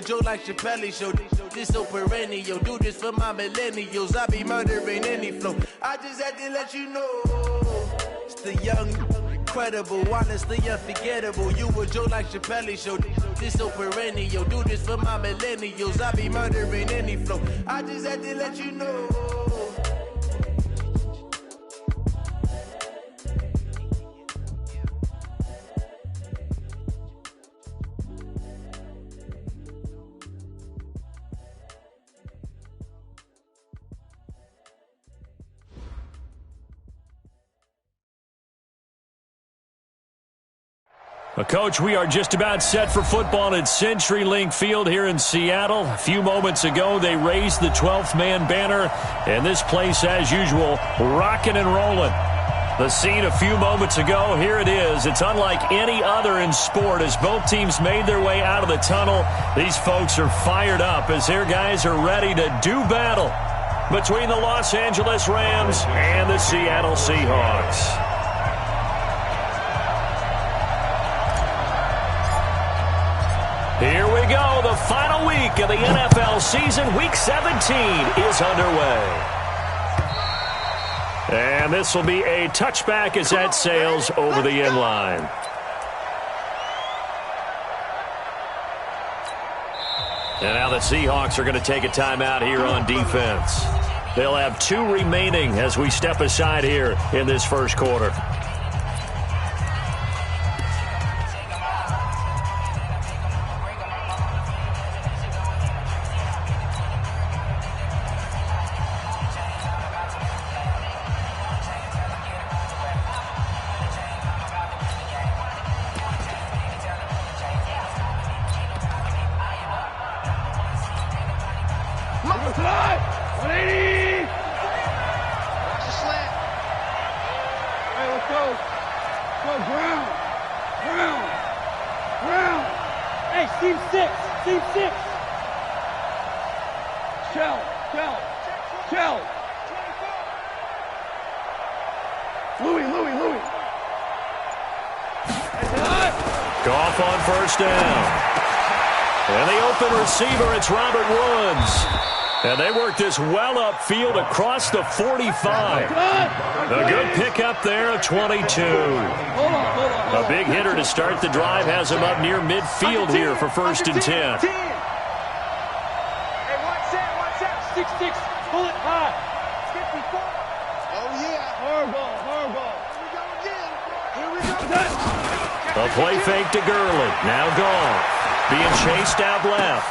Joe like Chappelle show. This so perennial. Do this for my millennials. I be murdering any flow. I just had to let you know. It's the young, incredible, honestly unforgettable. You a Joe like Chappelle show. This so perennial. Do this for my millennials. I be murdering any flow. I just had to let you know. Coach, we are just about set for football at CenturyLink Field here in Seattle. A few moments ago, they raised the 12th man banner, and this place, as usual, rocking and rolling. The scene a few moments ago, here it is. It's unlike any other in sport as both teams made their way out of the tunnel. These folks are fired up as their guys are ready to do battle between the Los Angeles Rams and the Seattle Seahawks. Here we go. The final week of the NFL season. Week 17 is underway. And this will be a touchback as that sails over the end line. And now the Seahawks are going to take a timeout here on defense. They'll have 2 remaining as we step aside here in this first quarter. Goff on first down. And the open receiver, it's Robert Woods. And they work this well upfield across the 45. A good pickup there at 22. A big hitter to start the drive has him up near midfield here for 1st and 10. Hey, watch that. 6-6, pull it high. 54. Oh, yeah. Hardball. Here we go. A play fake to Gurley. Now Goff being chased out left.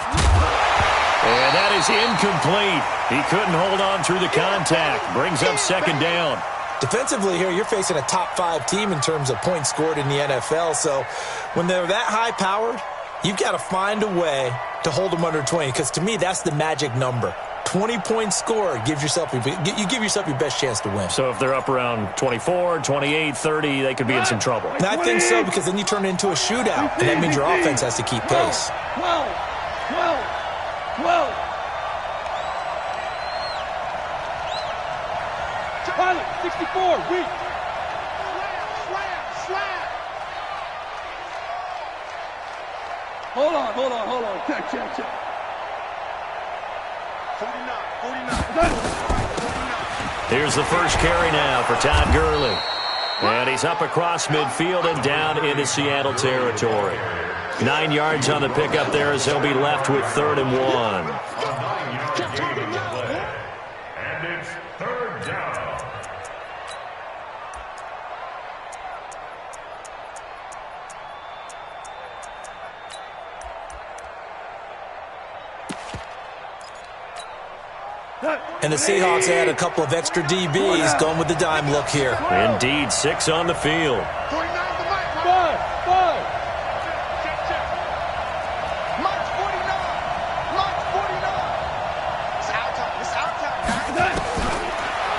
And that is incomplete. He couldn't hold on through the contact. Brings up 2nd down. Defensively here, you're facing a top 5 team in terms of points scored in the NFL. So when they're that high-powered, you've got to find a way to hold them under 20. Because to me, that's the magic number. 20-point score gives yourself you give yourself your best chance to win. So if they're up around 24, 28, 30, they could be in some trouble. And I think so, because then you turn it into a shootout, and that means your offense has to keep pace. 12. Pilot, 64, weak. Slam. Hold on. Check. 49. Here's the first carry now for Todd Gurley. And he's up across midfield and down into Seattle territory. 9 yards on the pickup there as he'll be left with 3rd and 1. And it's 3rd down. And the Seahawks add a couple of extra DBs going with the dime look here. Indeed, 6 on the field. 49 to Mike. 5. Mike's 49. It's out time.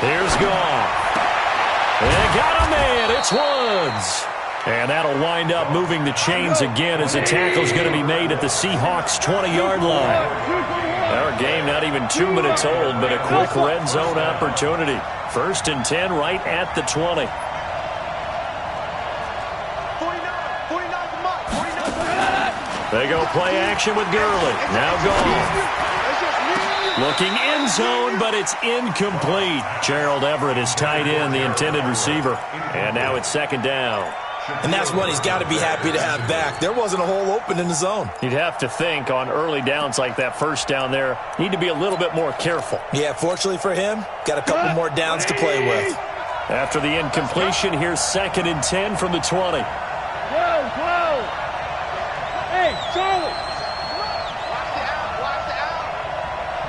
Here's Goff. And got a man. It's Woods. And that'll wind up moving the chains again as the tackle's going to be made at the Seahawks' 20-yard line. Our game not even 2 minutes old, but a quick red zone opportunity. 1st and 10 right at the 20. 49 to Mike. 49. They go play action with Gurley. Now gone. Looking end zone, but it's incomplete. Gerald Everett is tight end, the intended receiver. And now it's second down. And that's one he's got to be happy to have back. There wasn't a hole open in the zone. You'd have to think on early downs like that first down there, need to be a little bit more careful. Yeah, fortunately for him, got a couple more downs to play with. After the incompletion, here's 2nd and 10 from the 20. Whoa. Hey, Charlie. Watch the out.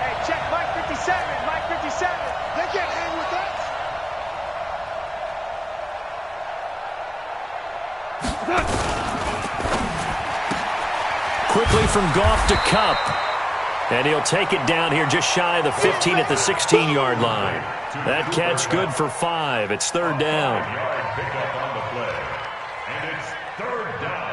Hey, check Mike 57. Mike 57. They can't hang with us. Quickly from Goff to Kupp. And he'll take it down here just shy of the 15 at the 16-yard line. That catch good for 5. It's 3rd down. Pick up on the play. And it's 3rd down.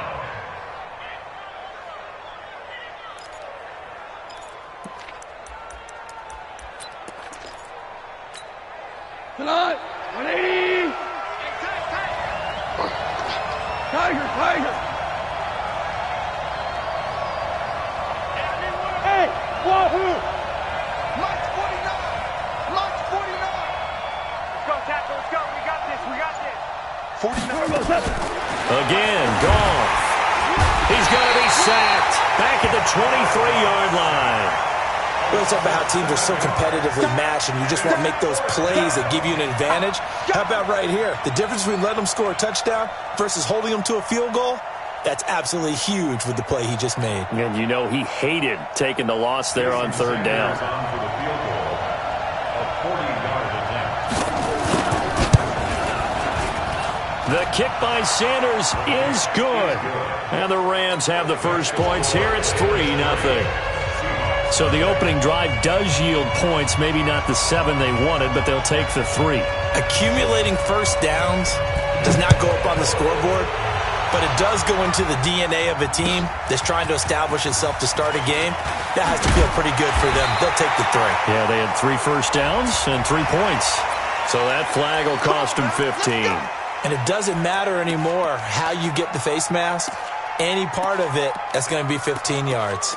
Tonight, 180. Tiger. Hey, Wahoo! Mike 49. Let's go, tackle. Let's go. We got this. 49. Again, Goff. He's going to be sacked. Back at the 23-yard line. Well, it's about how teams are so competitively matched, and you just want to make those plays that give you an advantage. How about right here? The difference between letting them score a touchdown versus holding them to a field goal, that's absolutely huge with the play he just made. And you know he hated taking the loss there on 3rd down. The kick by Sanders is good. And the Rams have the first points here. It's 3-0. So the opening drive does yield points, maybe not the 7 they wanted, but they'll take the 3. Accumulating first downs does not go up on the scoreboard, but it does go into the DNA of a team that's trying to establish itself to start a game. That has to feel pretty good for them. They'll take the 3. Yeah, they had 3 first downs and 3 points. So that flag will cost them 15. And it doesn't matter anymore how you get the face mask. Any part of it, that's going to be 15 yards.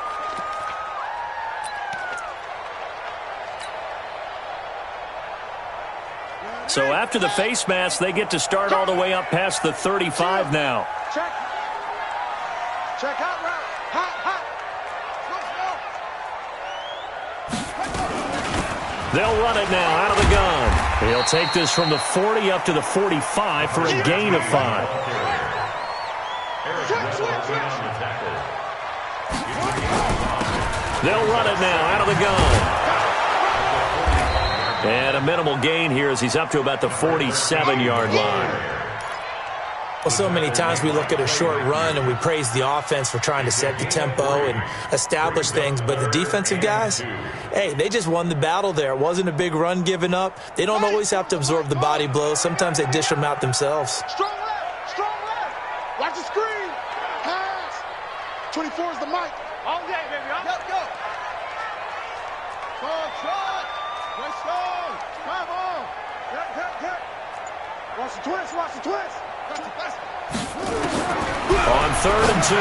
So after the face mask, they get to start all the way up past the 35 now. Check out route. Hot. They'll run it now out of the gun. He'll take this from the 40 up to the 45 for a gain of 5. They'll run it now out of the gun. And a minimal gain here as he's up to about the 47-yard line. Well, so many times we look at a short run and we praise the offense for trying to set the tempo and establish things, but the defensive guys, hey, they just won the battle there. It wasn't a big run given up. They don't always have to absorb the body blows. Sometimes they dish them out themselves. Strong left. Watch the screen. Pass. 24 is the mic. All day, baby. Let's go. Shot. Let's go. Come on. Cut. Watch the twist. On 3rd and 2,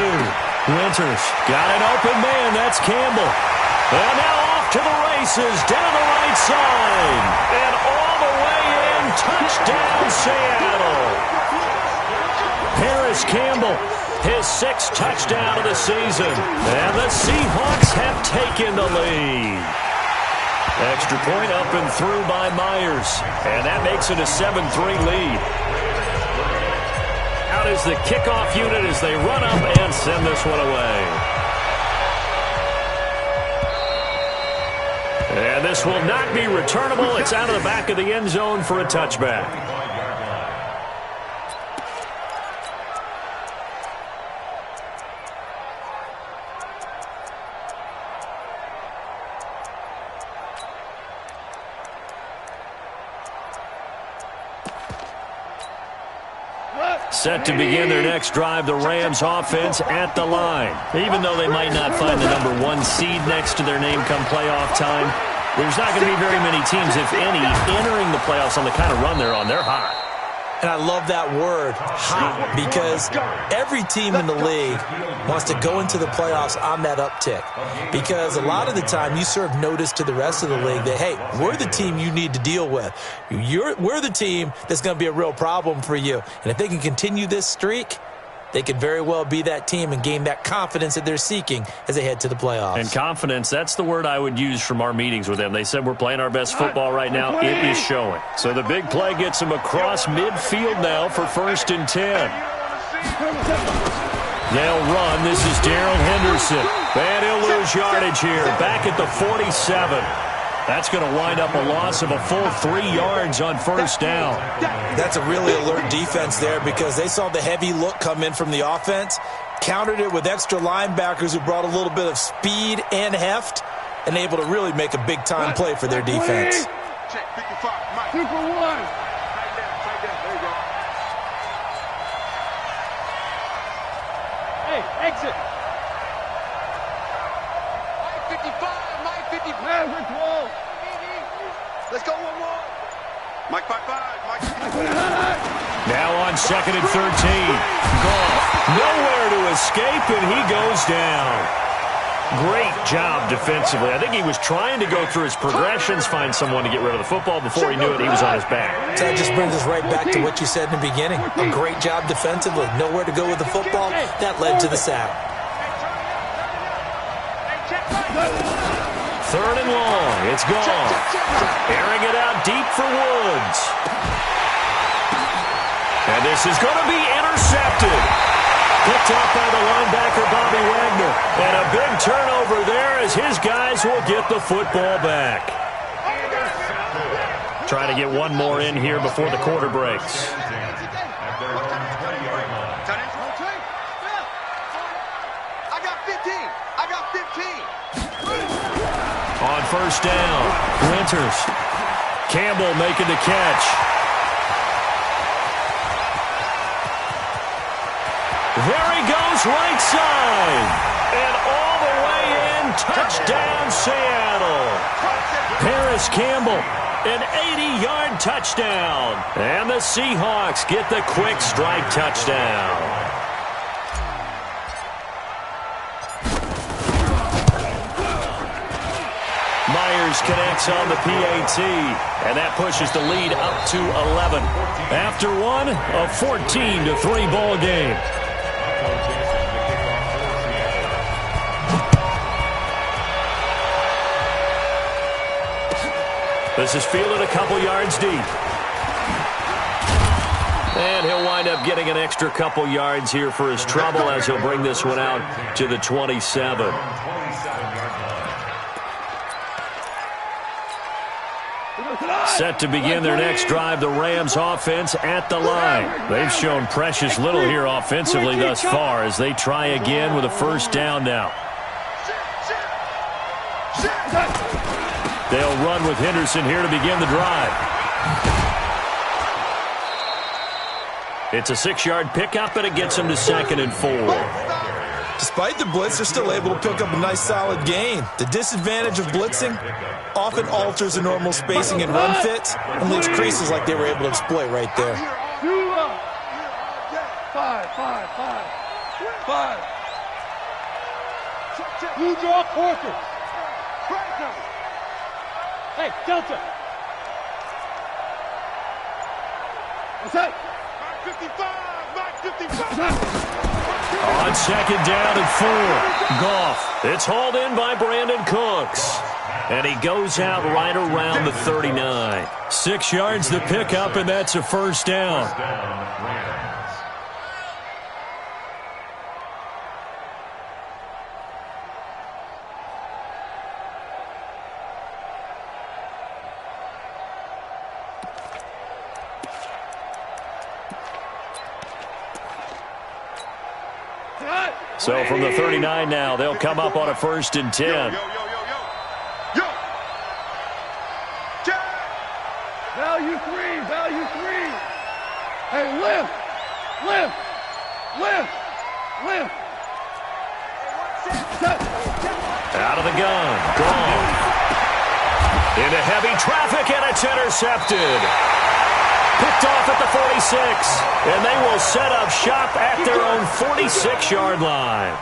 Winters got an open man. That's Campbell. And now off to the races down the right side. And all the way in. Touchdown, Seattle. Paris Campbell, his 6th touchdown of the season. And the Seahawks have taken the lead. Extra point up and through by Myers. And that makes it a 7-3 lead. Out is the kickoff unit as they run up and send this one away. And this will not be returnable. It's out of the back of the end zone for a touchback. Set to begin their next drive, the Rams offense at the line. Even though they might not find the number 1 seed next to their name come playoff time, there's not going to be very many teams, if any, entering the playoffs on the kind of run they're on. They're hot. And I love that word, hot, because every team in the league wants to go into the playoffs on that uptick. Because a lot of the time you serve notice to the rest of the league that, hey, we're the team you need to deal with. We're the team that's going to be a real problem for you. And if they can continue this streak, they could very well be that team and gain that confidence that they're seeking as they head to the playoffs. And confidence, that's the word I would use from our meetings with them. They said we're playing our best football right now. It is showing. So the big play gets them across midfield now for 1st and 10. They'll run. This is Darrell Henderson. And he'll lose yardage here. Back at the 47. That's going to wind up a loss of a full 3 yards on 1st down. That's a really alert defense there because they saw the heavy look come in from the offense, countered it with extra linebackers who brought a little bit of speed and heft, and able to really make a big-time play for their defense. Check 55, Mike. 2 for 1. Tight down. There you go. Hey, exit. Mike 55, Mike 55. Man, we're close. Let's go one more. Mike 55, Mike 55. Now on 2nd and 13. Goff, nowhere to escape, and he goes down. Great job defensively. I think he was trying to go through his progressions, find someone to get rid of the football. Before he knew it, he was on his back. So that just brings us right back to what you said in the beginning. A great job defensively. Nowhere to go with the football. That led to the sack. 3rd and long. It's Goff. Airing it out deep for Woods. And this is going to be intercepted. Picked off by the linebacker, Bobby Wagner. And a big turnover there as his guys will get the football back. Trying to get one more in here before the quarter breaks. I got 15. I got 15. On 1st down, Winters. Campbell making the catch. There he goes, right side. And all the way in, touchdown Seattle. Paris Campbell, an 80-yard touchdown. And the Seahawks get the quick strike touchdown. Myers connects on the PAT, and that pushes the lead up to 11. After one, a 14-3 ball game. This is fielded a couple yards deep. And he'll wind up getting an extra couple yards here for his trouble as he'll bring this one out to the 27. Set to begin their next drive, the Rams offense at the line. They've shown precious little here offensively thus far as they try again with a 1st down now. They'll run with Henderson here to begin the drive. It's a 6-yard pickup, and it gets them to 2nd and 4. Despite the blitz, they're still able to pick up a nice solid gain. The disadvantage of blitzing often alters the normal spacing and run fits and leaves creases like they were able to exploit right there. 5. You draw quarters. Hey, Delta. What's that? Mark 55. On 2nd down and 4. Goff. It's hauled in by Brandon Cooks. And he goes out right around the 39. 6 yards the pickup, and that's a 1st down. So from the 39 now, they'll come up on a 1st and 10. Value three. Hey, lift. Out of the gun, gone. Into heavy traffic, and it's intercepted. Picked off at the 46. And they will set up shop at their own 46-yard line.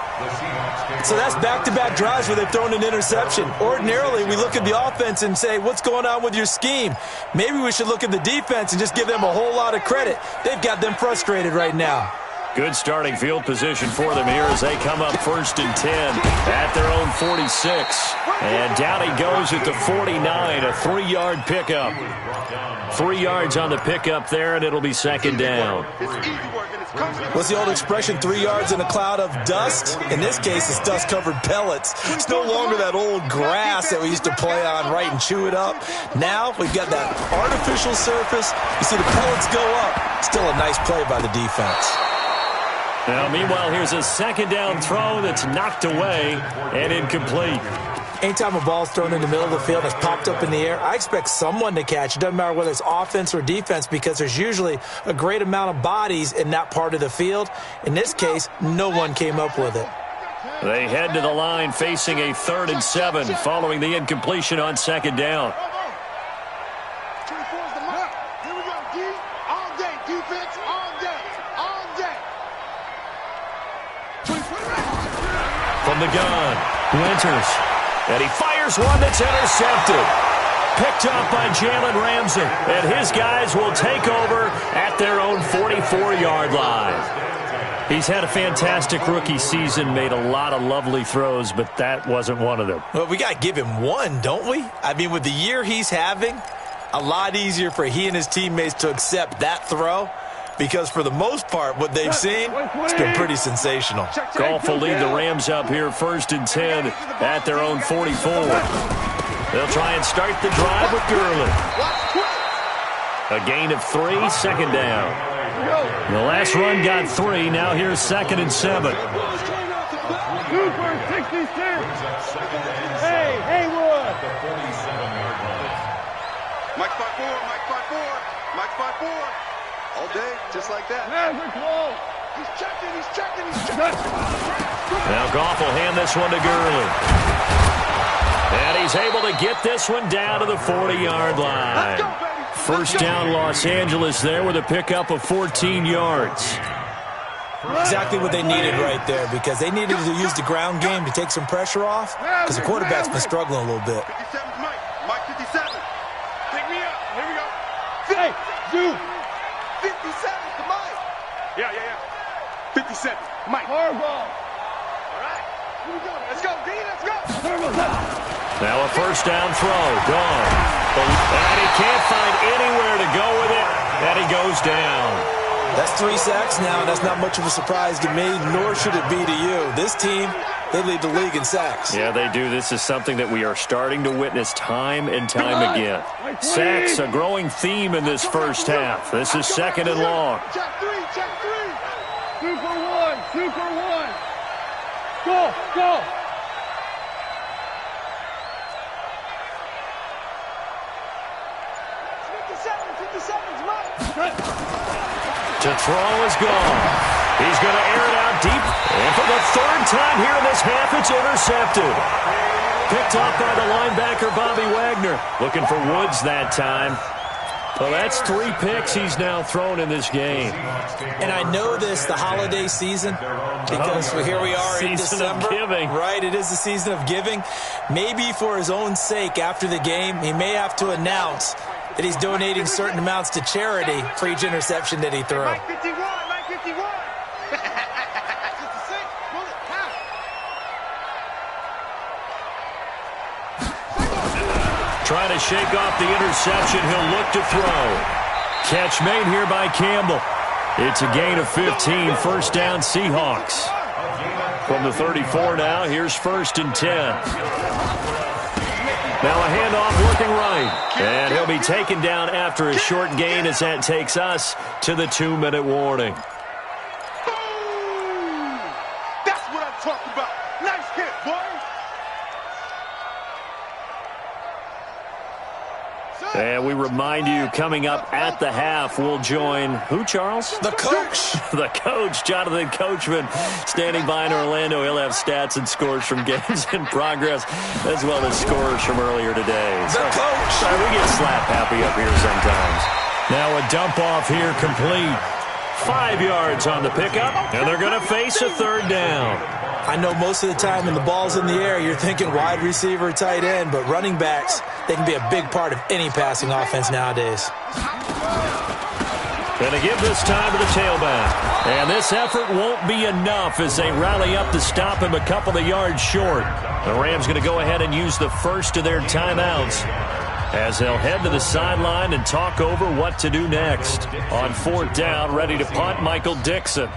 So that's back-to-back drives where they've thrown an interception. Ordinarily, we look at the offense and say, what's going on with your scheme? Maybe we should look at the defense and just give them a whole lot of credit. They've got them frustrated right now. Good starting field position for them here as they come up 1st and 10 at their own 46. And down he goes at the 49, a 3-yard pickup. 3 yards on the pickup there, and it'll be 2nd down. What's the old expression, 3 yards in a cloud of dust? In this case, it's dust-covered pellets. It's no longer that old grass that we used to play on, right, and chew it up. Now we've got that artificial surface. You see the pellets go up. Still a nice play by the defense. Now, meanwhile, here's a 2nd down throw that's knocked away and incomplete. Anytime a ball's thrown in the middle of the field and it's popped up in the air, I expect someone to catch. It doesn't matter whether it's offense or defense because there's usually a great amount of bodies in that part of the field. In this case, no one came up with it. They head to the line facing a 3rd and 7 following the incompletion on 2nd down. From the gun, Winters. And he fires one that's intercepted. Picked up by Jalen Ramsey. And his guys will take over at their own 44-yard line. He's had a fantastic rookie season, made a lot of lovely throws, but that wasn't one of them. Well, we got to give him one, don't we? I mean, with the year he's having, a lot easier for he and his teammates to accept that throw. Because for the most part, what they've seen, it's been pretty sensational. Goff will lead the Rams up here 1st and 10 at their own 44. They'll try and start the drive with Gurley. A gain of 3, 2nd down. The last run got 3. Now here's 2nd and 7. Cooper, 66. Hey, Haywood. Mike 5-4, Mike 5-4, Mike 5-4. All day, just like that. He's checking. Now Goff will hand this one to Gurley. And he's able to get this one down to the 40-yard line. 1st down Los Angeles there with a pickup of 14 yards. Exactly what they needed right there because they needed to use the ground game to take some pressure off because the quarterback's been struggling a little bit. 57's Mike. Mike 57. Pick me up. Here we go. Hey, Zoom. 57 to Mike. Yeah. 57. Mike. Horrible. All right. Here we go. Let's go, D. Let's go. Now a 1st down throw. Gone. And he can't find anywhere to go with it. And he goes down. That's 3 sacks now, and that's not much of a surprise to me, nor should it be to you. This team, they lead the league in sacks. Yeah, they do. This is something that we are starting to witness time and time again. Sacks, a growing theme in this 1st half. This is 2nd and long. Check 3. Super one. Go. 57's Mike. To throw is gone. He's going to air it out deep. And for the 3rd time here in this half, it's intercepted. Picked off by the linebacker, Bobby Wagner. Looking for Woods that time. Well, that's 3 picks he's now thrown in this game. And I know this, the holiday season, because here we are in December. Season of giving. Right, it is the season of giving. Maybe for his own sake after the game, he may have to announce that he's donating certain amounts to charity for each interception that he threw. Mike 51. Trying to shake off the interception. He'll look to throw. Catch made here by Campbell. It's a gain of 15. 1st down Seahawks. From the 34 now, here's 1st and 10. Now a handoff working right. And he'll be taken down after a short gain as that takes us to the 2-minute warning. Boom! That's what I'm talking about. Nice hit, boy. And we remind you, coming up at the half, we'll join who, Charles? The coach. The coach, Jonathan Coachman, standing by in Orlando. He'll have stats and scores from games in progress, as well as scores from earlier today. The coach. Sorry, we get slap happy up here sometimes. Now a dump off here complete. 5 yards on the pickup, and they're going to face a third down. I know most of the time when the ball's in the air, you're thinking wide receiver, tight end, but running backs, they can be a big part of any passing offense nowadays. Going to give this time to the tailback. And this effort won't be enough as they rally up to stop him a couple of yards short. The Rams going to go ahead and use the first of their timeouts as they'll head to the sideline and talk over what to do next. On fourth down, ready to punt, Michael Dixon.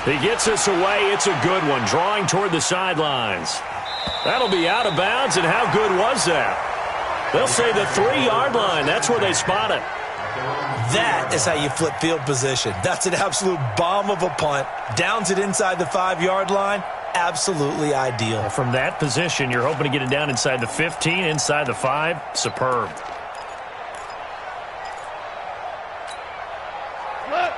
He gets us away. It's a good one, drawing toward the sidelines. That'll be out of bounds, and how good was that? They'll say the 3-yard line. That's where they spot it. That is how you flip field position. That's an absolute bomb of a punt. Downs it inside the 5-yard line. Absolutely ideal. From that position, you're hoping to get it down inside the 15, inside the 5. Superb.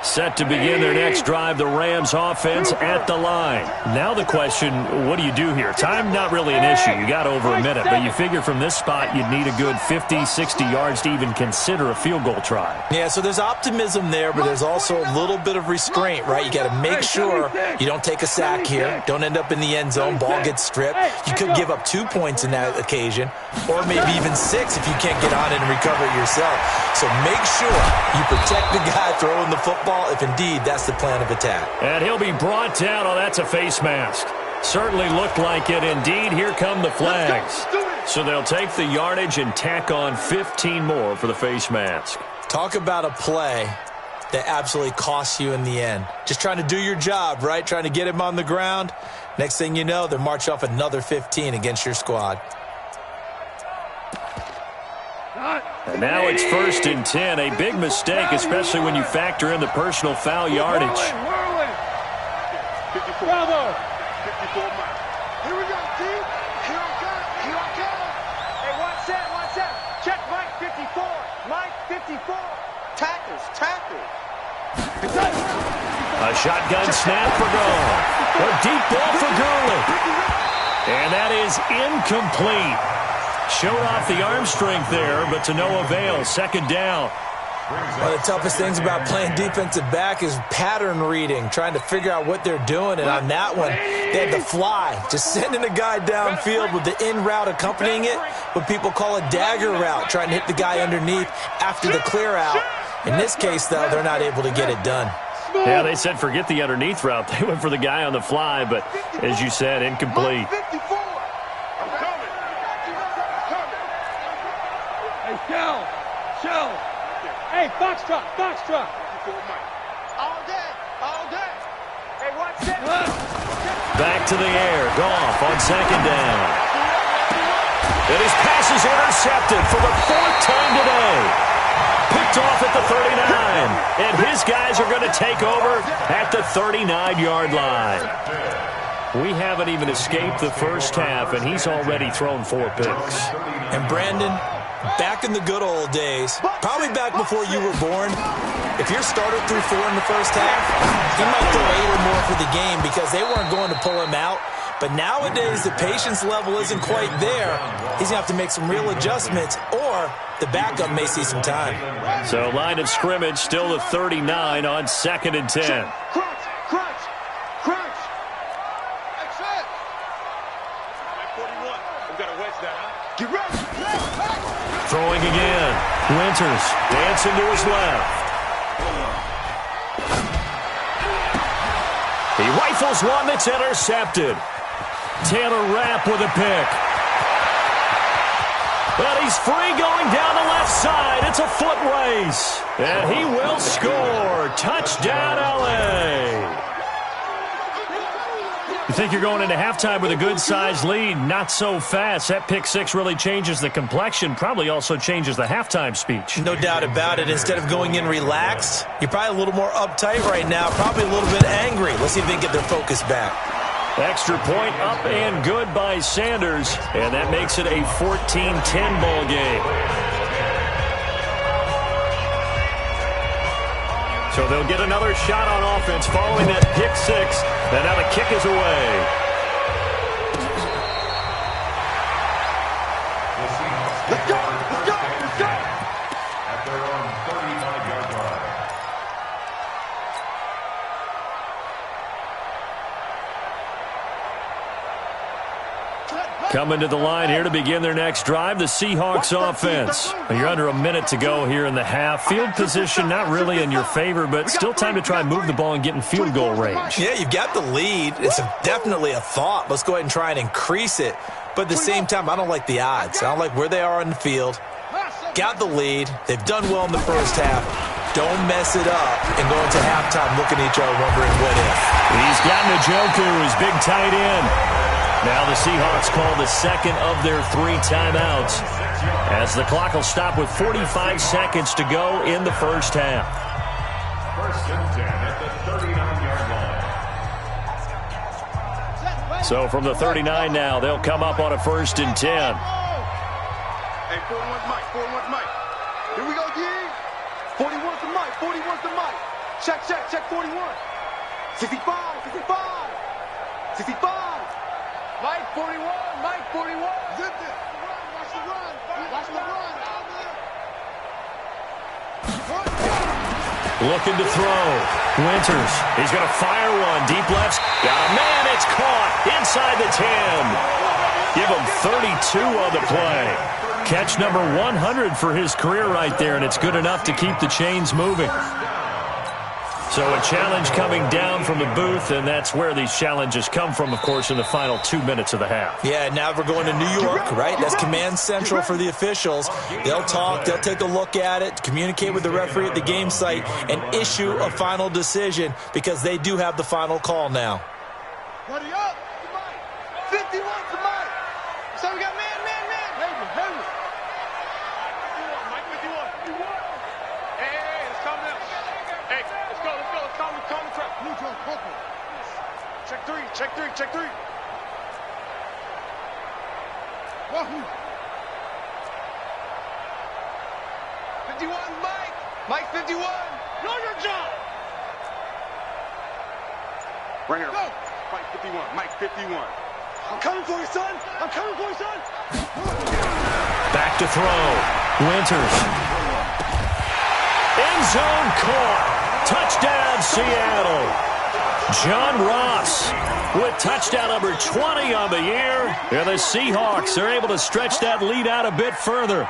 Set to begin their next drive, the Rams offense at the line. Now the question, what do you do here? Time not really an issue. You got over a minute, but you figure from this spot you'd need a good 50, 60 yards to even consider a field goal try. Yeah, so there's optimism there, but there's also a little bit of restraint, right? You got to make sure you don't take a sack here. Don't end up in the end zone. Ball gets stripped. You could give up 2 points in that occasion, or maybe even 6 if you can't get on it and recover it yourself. So make sure you protect the guy throwing the football, if indeed that's the plan of attack. And he'll be brought down. Oh, that's a face mask. Certainly looked like it. Indeed, here come the flags. So they'll take the yardage and tack on 15 more for the face mask. Talk about a play that absolutely costs you in the end. Just trying to do your job, right? Trying to get him on the ground. Next thing you know, they march off another 15 against your squad. And now it's 1st and 10. A big mistake, especially when you factor in the personal foul yardage. 54. Bravo. 54 miles. Here we go, team. Here I come. Hey, one set. Check Mike 54. Mike 54. Tackles. A shotgun snap for Gurley. A deep ball for Gurley. And that is incomplete. Showed off the arm strength there, but to no avail. 2nd down. One of the toughest things about playing defensive back is pattern reading, trying to figure out what they're doing. And on that one, they had to fly, just sending a guy downfield with the in route accompanying it, what people call a dagger route, trying to hit the guy underneath after the clear out. In this case, though, they're not able to get it done. Yeah, they said forget the underneath route. They went for the guy on the fly, but as you said, incomplete. Shell. Hey, Foxtrot. All day. Hey, one set. Back to the air. Goff on 2nd down. And his pass is intercepted for the 4th time today. Picked off at the 39. And his guys are going to take over at the 39-yard line. We haven't even escaped the first half, and he's already thrown 4 picks. And Brandon, back in the good old days, probably back before you were born, if your starter threw 4 in the first half, he might throw 8 or more for the game because they weren't going to pull him out. But nowadays, the patience level isn't quite there. He's going to have to make some real adjustments, or the backup may see some time. So line of scrimmage still the 39 on 2nd and 10. Crunch. That's it. 41. We got to wedge that, huh? Get ready. Throwing again. Winters dancing to his left. He rifles one that's intercepted. Taylor Rapp with a pick. But he's free going down the left side. It's a foot race. And he will score. Touchdown, L.A. You think you're going into halftime with a good-sized lead. Not so fast. That pick 6 really changes the complexion. Probably also changes the halftime speech. No doubt about it. Instead of going in relaxed, you're probably a little more uptight right now. Probably a little bit angry. Let's see if they can get their focus back. Extra point up and good by Sanders. And that makes it a 14-10 ball game. So they'll get another shot on offense following that pick 6. And now the kick is away. Coming to the line here to begin their next drive, the Seahawks offense. You're under a minute to go here in the half. Field position not really in your favor, but still time to try and move the ball and get in field goal range. Yeah, you've got the lead. It's definitely a thought. Let's go ahead and try and increase it. But at the same time, I don't like the odds. I don't like where they are on the field. Got the lead. They've done well in the first half. Don't mess it up and go into halftime looking at each other wondering what if. He's gotten a Junkie, his big tight end. Now the Seahawks call the second of their 3 timeouts as the clock will stop with 45 seconds to go in the first half. First and 10 at the 39-yard line. So from the 39 now, they'll come up on a first and 10. Hey, 41's Mike. 41's Mike. Here we go, G. 41's the Mike. 41's the Mike. Check, 41. 65. 65. Mike 41. Mike 41. Zip it. Watch the run. Watch the run. Looking to throw. Winters. He's going to fire one. Deep left. Got a man. It's caught. Inside the 10. Give him 32 on the play. Catch number 100 for his career right there, and it's good enough to keep the chains moving. So a challenge coming down from the booth, and that's where these challenges come from, of course, in the final 2 minutes of the half. Yeah, now we're going to New York, right? That's command central for the officials. They'll talk, they'll take a look at it, communicate with the referee at the game site, and issue a final decision because they do have the final call now. Buddy up. 51 to Mike. So we got man. Hey. 51, Mike 51. Hey, let's calm down. Hey, let's go. Calm the track. Check three. Wahoo. 51, Mike. Mike 51. Know your job. Right here. Go. Mike 51. Mike 51. I'm coming for you, son. Back to throw. Winters. End zone caught. Touchdown, Seattle. John Ross with touchdown number 20 on the year. And the Seahawks are able to stretch that lead out a bit further.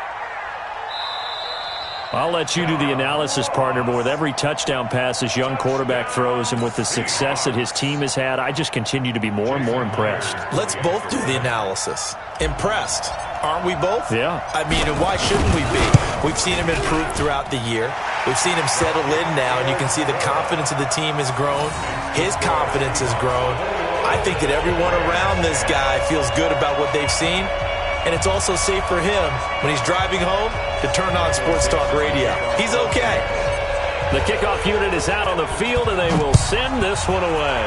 I'll let you do the analysis, partner, but with every touchdown pass this young quarterback throws and with the success that his team has had, I just continue to be more and more impressed. Let's both do the analysis. Impressed. Aren't we both? Yeah. I mean, and why shouldn't we be? We've seen him improve throughout the year. We've seen him settle in now, and you can see the confidence of the team has grown. His confidence has grown. I think that everyone around this guy feels good about what they've seen. And it's also safe for him when he's driving home to turn on Sports Talk Radio. He's okay. The kickoff unit is out on the field, and they will send this one away.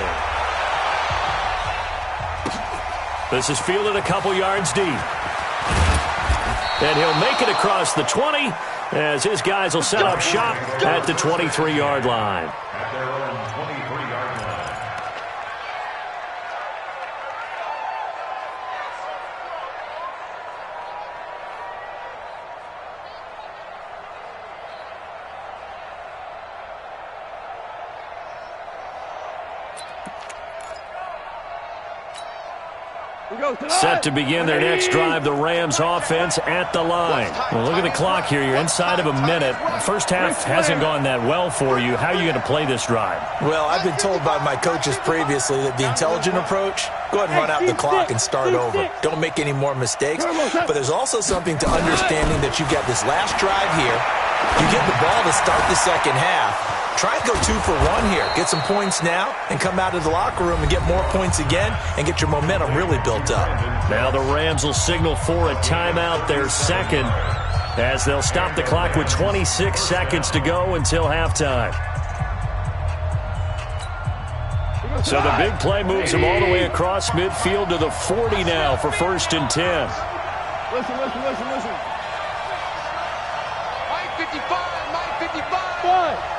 This is fielded a couple yards deep. And he'll make it across the 20 as his guys will set up shop at the 23-yard line. At their own 23-yard line. Set to begin their next drive, the Rams offense at the line. Well, look at the clock here. You're inside of a minute. First half hasn't gone that well for you. How are you going to play this drive? Well, I've been told by my coaches previously that the intelligent approach, go ahead and run out the clock and start over. Don't make any more mistakes. But there's also something to understanding that you've got this last drive here. You get the ball to start the second half. Try and go 2 for 1 here. Get some points now and come out of the locker room and get more points again and get your momentum really built up. Now the Rams will signal for a timeout, their second, as they'll stop the clock with 26 seconds to go until halftime. So the big play moves him all the way across midfield to the 40 now for first and 10. Listen. Mike 55.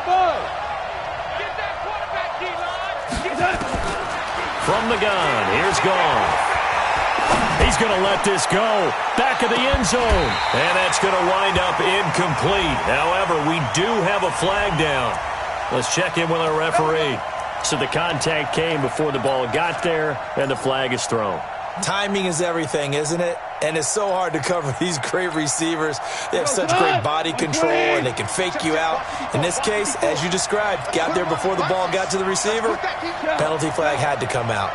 Bud. Get that quarterback, D-line. From the gun, here's Gone. He's going to let this go. Back of the end zone. And that's going to wind up incomplete. However, we do have a flag down. Let's check in with our referee. So the contact came before the ball got there, and the flag is thrown. Timing is everything, isn't it? And it's so hard to cover these great receivers. They have such great body control, and they can fake you out. In this case, as you described, got there before the ball got to the receiver. Penalty flag had to come out.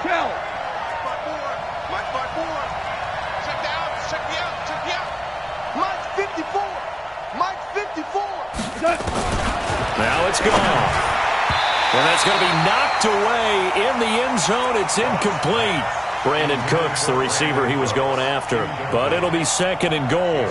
Now it's gone. And that's going to be knocked away in the end zone. It's incomplete. Brandon Cooks, the receiver he was going after. But it'll be second and goal.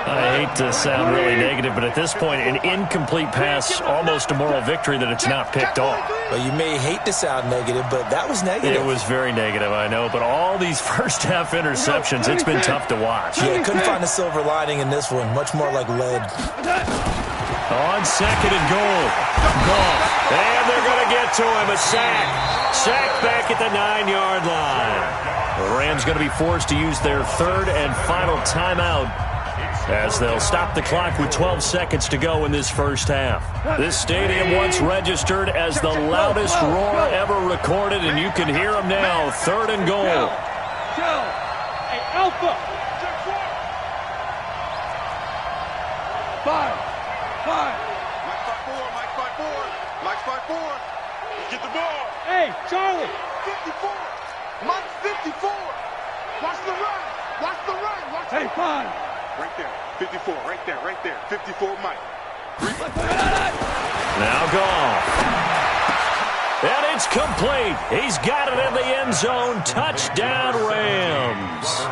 I hate to sound really negative, but at this point, an incomplete pass, almost a moral victory that it's not picked off. Well, you may hate to sound negative, but that was negative. It was very negative, I know. But all these first-half interceptions, it's been tough to watch. Yeah, couldn't find a silver lining in this one. Much more like lead. On second and goal. Goff. And they're going to get to him. A sack. Sack back at the 9-yard line. The Rams going to be forced to use their third and final timeout as they'll stop the clock with 12 seconds to go in this first half. This stadium once registered as the loudest roar ever recorded, and you can hear them now. Third and goal. Hey, Alpha. 5. Mike 5-4. Get the ball. Hey, Charlie. 54. Mike 54. Watch the run. Watch the run. Hey, 5. Right there. 54. Right there. 54, Mike. Now Goff. And it's complete. He's got it in the end zone. Touchdown, Rams.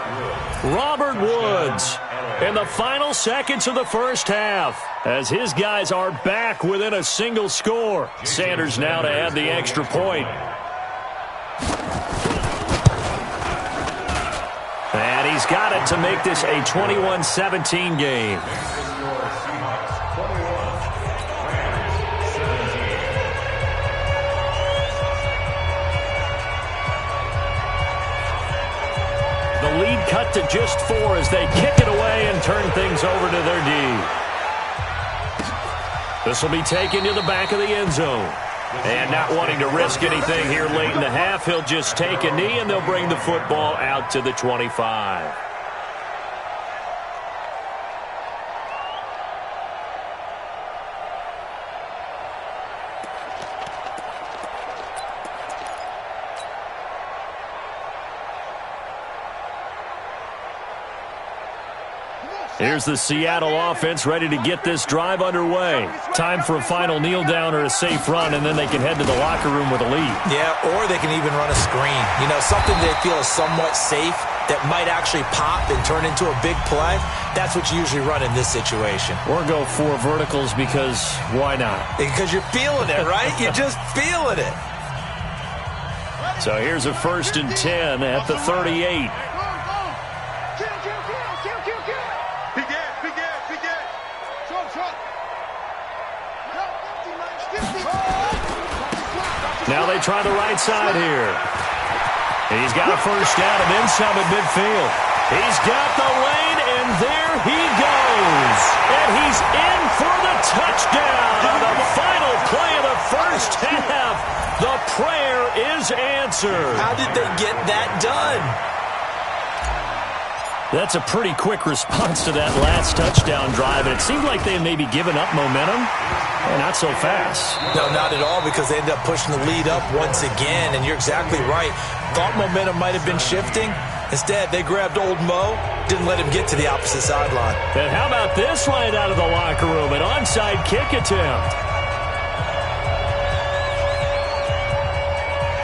Robert Woods in the final seconds of the first half as his guys are back within a single score. Sanders now to add the extra point. And he's got it to make this a 21-17 game. The lead cut to just 4 as they kick it away and turn things over to their D. This will be taken to the back of the end zone. And not wanting to risk anything here late in the half, he'll just take a knee and they'll bring the football out to the 25. Here's the Seattle offense ready to get this drive underway. Time for a final kneel down or a safe run, and then they can head to the locker room with a lead. Yeah, or they can even run a screen. You know, something they feel is somewhat safe that might actually pop and turn into a big play. That's what you usually run in this situation. Or go 4 verticals because why not? Because you're feeling it, right? You're just feeling it. So here's a 1st and 10 at the 38. Now they try the right side here. He's got a first down and then some at midfield. He's got the lane, and there he goes. And he's in for the touchdown on the final play of the first half. The prayer is answered. How did they get that done? That's a pretty quick response to that last touchdown drive, and it seemed like they had maybe given up momentum. Not so fast. No, not at all, because they ended up pushing the lead up once again, and you're exactly right. Thought momentum might have been shifting. Instead, they grabbed old Mo, didn't let him get to the opposite sideline. And how about this right out of the locker room? An onside kick attempt.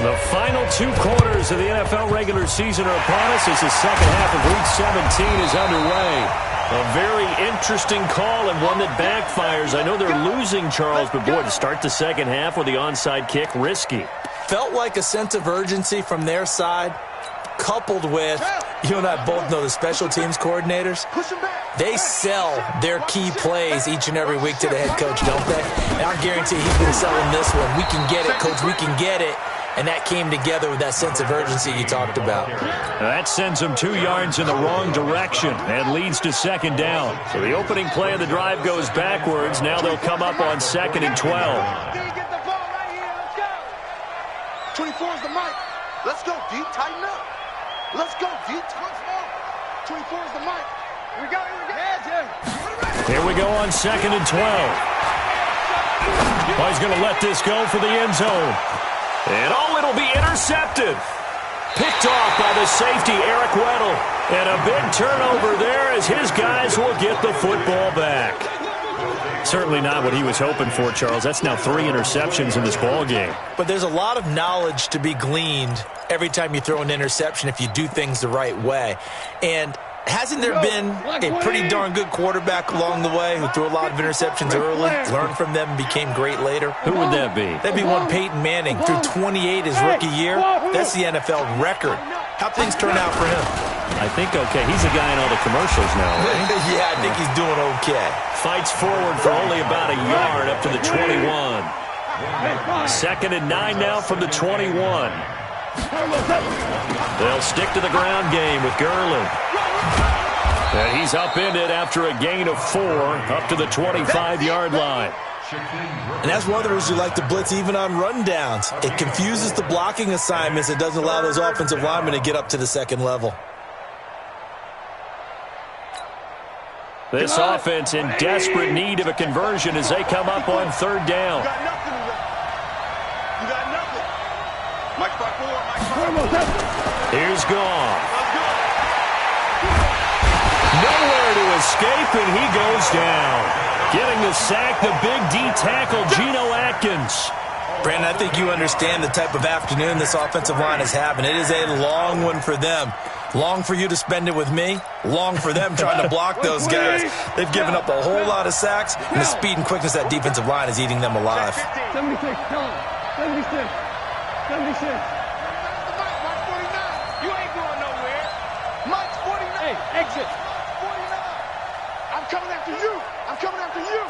The final 2 quarters of the NFL regular season are upon us as the second half of Week 17 is underway. A very interesting call and one that backfires. I know they're losing, Charles, but boy, to start the second half with the onside kick, risky. Felt like a sense of urgency from their side, coupled with, you and I both know the special teams coordinators, they sell their key plays each and every week to the head coach, don't they? And I guarantee he's been selling this one. We can get it, coach, we can get it. And that came together with that sense of urgency you talked about. That sends them 2 yards in the wrong direction and leads to second down. So the opening play of the drive goes backwards. Now they'll come up on 2nd and 12. Get the ball right here. Let's go. 24 is the mic. Let's go, D. Tighten up. Let's go, D. Once more. 24 is the mic. Here we go, here we go. Yeah, Jay. Here we go on 2nd and 12. Well, he's going to let this go for the end zone. And it'll be intercepted. Picked off by the safety, Eric Weddle. And a big turnover there as his guys will get the football back. Certainly not what he was hoping for, Charles. That's now 3 interceptions in this ball game. But there's a lot of knowledge to be gleaned every time you throw an interception if you do things the right way. And hasn't there been a pretty darn good quarterback along the way who threw a lot of interceptions early, learned from them, and became great later? Who would that be? That'd be one Peyton Manning. Threw 28 his rookie year. That's the NFL record. How'd things turn out for him? I think okay. He's a guy in all the commercials now, right? Yeah, I think he's doing okay. Fights forward for only about a yard up to the 21. 2nd and 9 now from the 21. They'll stick to the ground game with Gurley. And he's upended after a gain of 4 up to the 25-yard line. And that's one of the reasons you like to blitz even on rundowns. It confuses the blocking assignments. It doesn't allow those offensive linemen to get up to the second level. This offense in desperate need of a conversion as they come up on 3rd down. You got nothing. You got nothing. Mike 5-4, Mike 5-4. Here's Goff. Nowhere to escape, and he goes down. Getting the sack, the big D tackle, Geno Atkins. Brandon, I think you understand the type of afternoon this offensive line is having. It is a long one for them. Long for you to spend it with me. Long for them trying to block those guys. They've given up a whole lot of sacks, and the speed and quickness of that defensive line is eating them alive. 76, tell him. 76. 76. You ain't going nowhere. Mike's 49. Hey, exit. 49. I'm coming after you. I'm coming after you.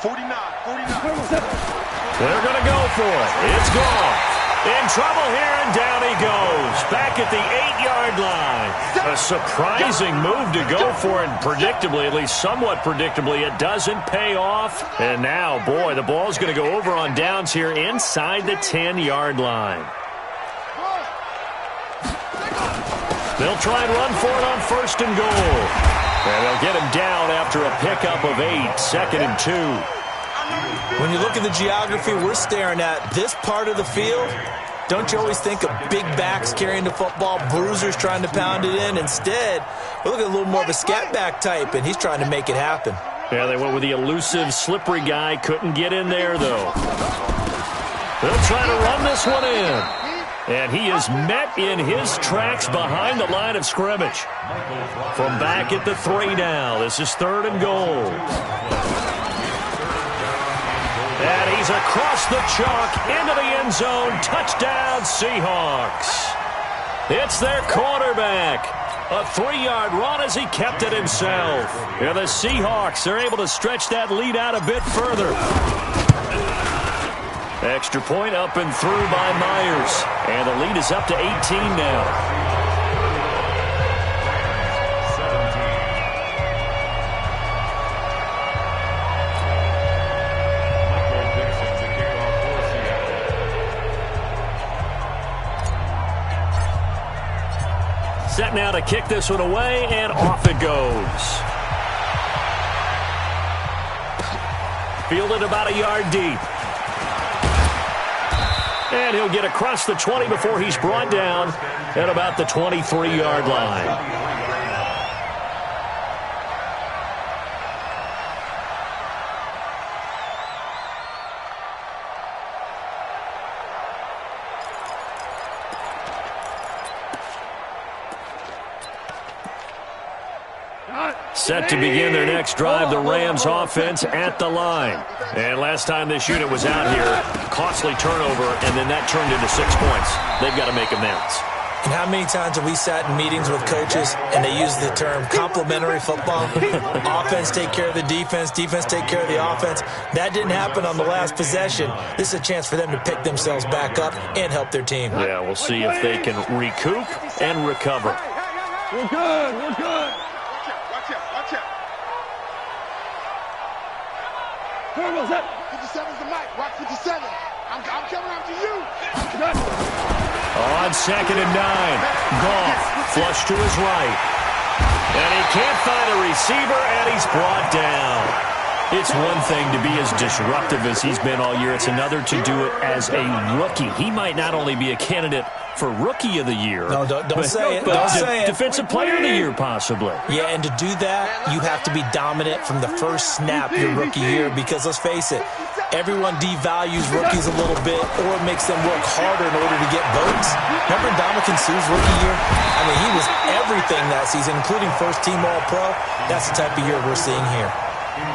49. 49. They're going to go for it. It's gone. In trouble here, and down he goes. Back at the 8-yard line. A surprising move to go for it, and predictably, at least somewhat predictably, it doesn't pay off. And now, boy, the ball's going to go over on downs here inside the 10-yard line. They'll try and run for it on 1st and goal. And they'll get him down after a pickup of 8, 2nd and 2. When you look at the geography we're staring at, this part of the field, don't you always think of big backs carrying the football, bruisers trying to pound it in? Instead, we're looking at a little more of a scat back type, and he's trying to make it happen. Yeah, they went with the elusive, slippery guy. Couldn't get in there, though. They'll try to run this one in. And he is met in his tracks behind the line of scrimmage. From back at the 3 now, this is 3rd and goal. And he's across the chalk into the end zone. Touchdown, Seahawks. It's their quarterback. A 3-yard run as he kept it himself. And the Seahawks are able to stretch that lead out a bit further. Extra point up and through by Myers. And the lead is up to 18 now. Set now to kick this one away, and off it goes. Fielded about a yard deep. And he'll get across the 20 before he's brought down at about the 23-yard line. Set to begin their next drive, the Rams offense at the line. And last time this unit was out here, costly turnover, and then that turned into 6 points. They've got to make amends. And how many times have we sat in meetings with coaches and they use the term complementary football? Offense take care of the defense, defense take care of the offense. That didn't happen on the last possession. This is a chance for them to pick themselves back up and help their team. Yeah, we'll see if they can recoup and recover. We're good, we're good. Watch out. Turbo's up. 57's the mic. Watch 57. I'm coming after you. Oh, On 2nd and 9, Goff flush to his right. And he can't find a receiver, and he's brought down. It's one thing to be as disruptive as he's been all year. It's another to do it as a rookie. He might not only be a candidate for Rookie of the Year. No, don't say it. Don't say it. Defensive Player of the Year, possibly. Yeah, and to do that, you have to be dominant from the first snap your rookie year because, let's face it, everyone devalues rookies a little bit or makes them work harder in order to get votes. Remember Ndamukong Suh's rookie year? I mean, he was everything that season, including first-team All-Pro. That's the type of year we're seeing here.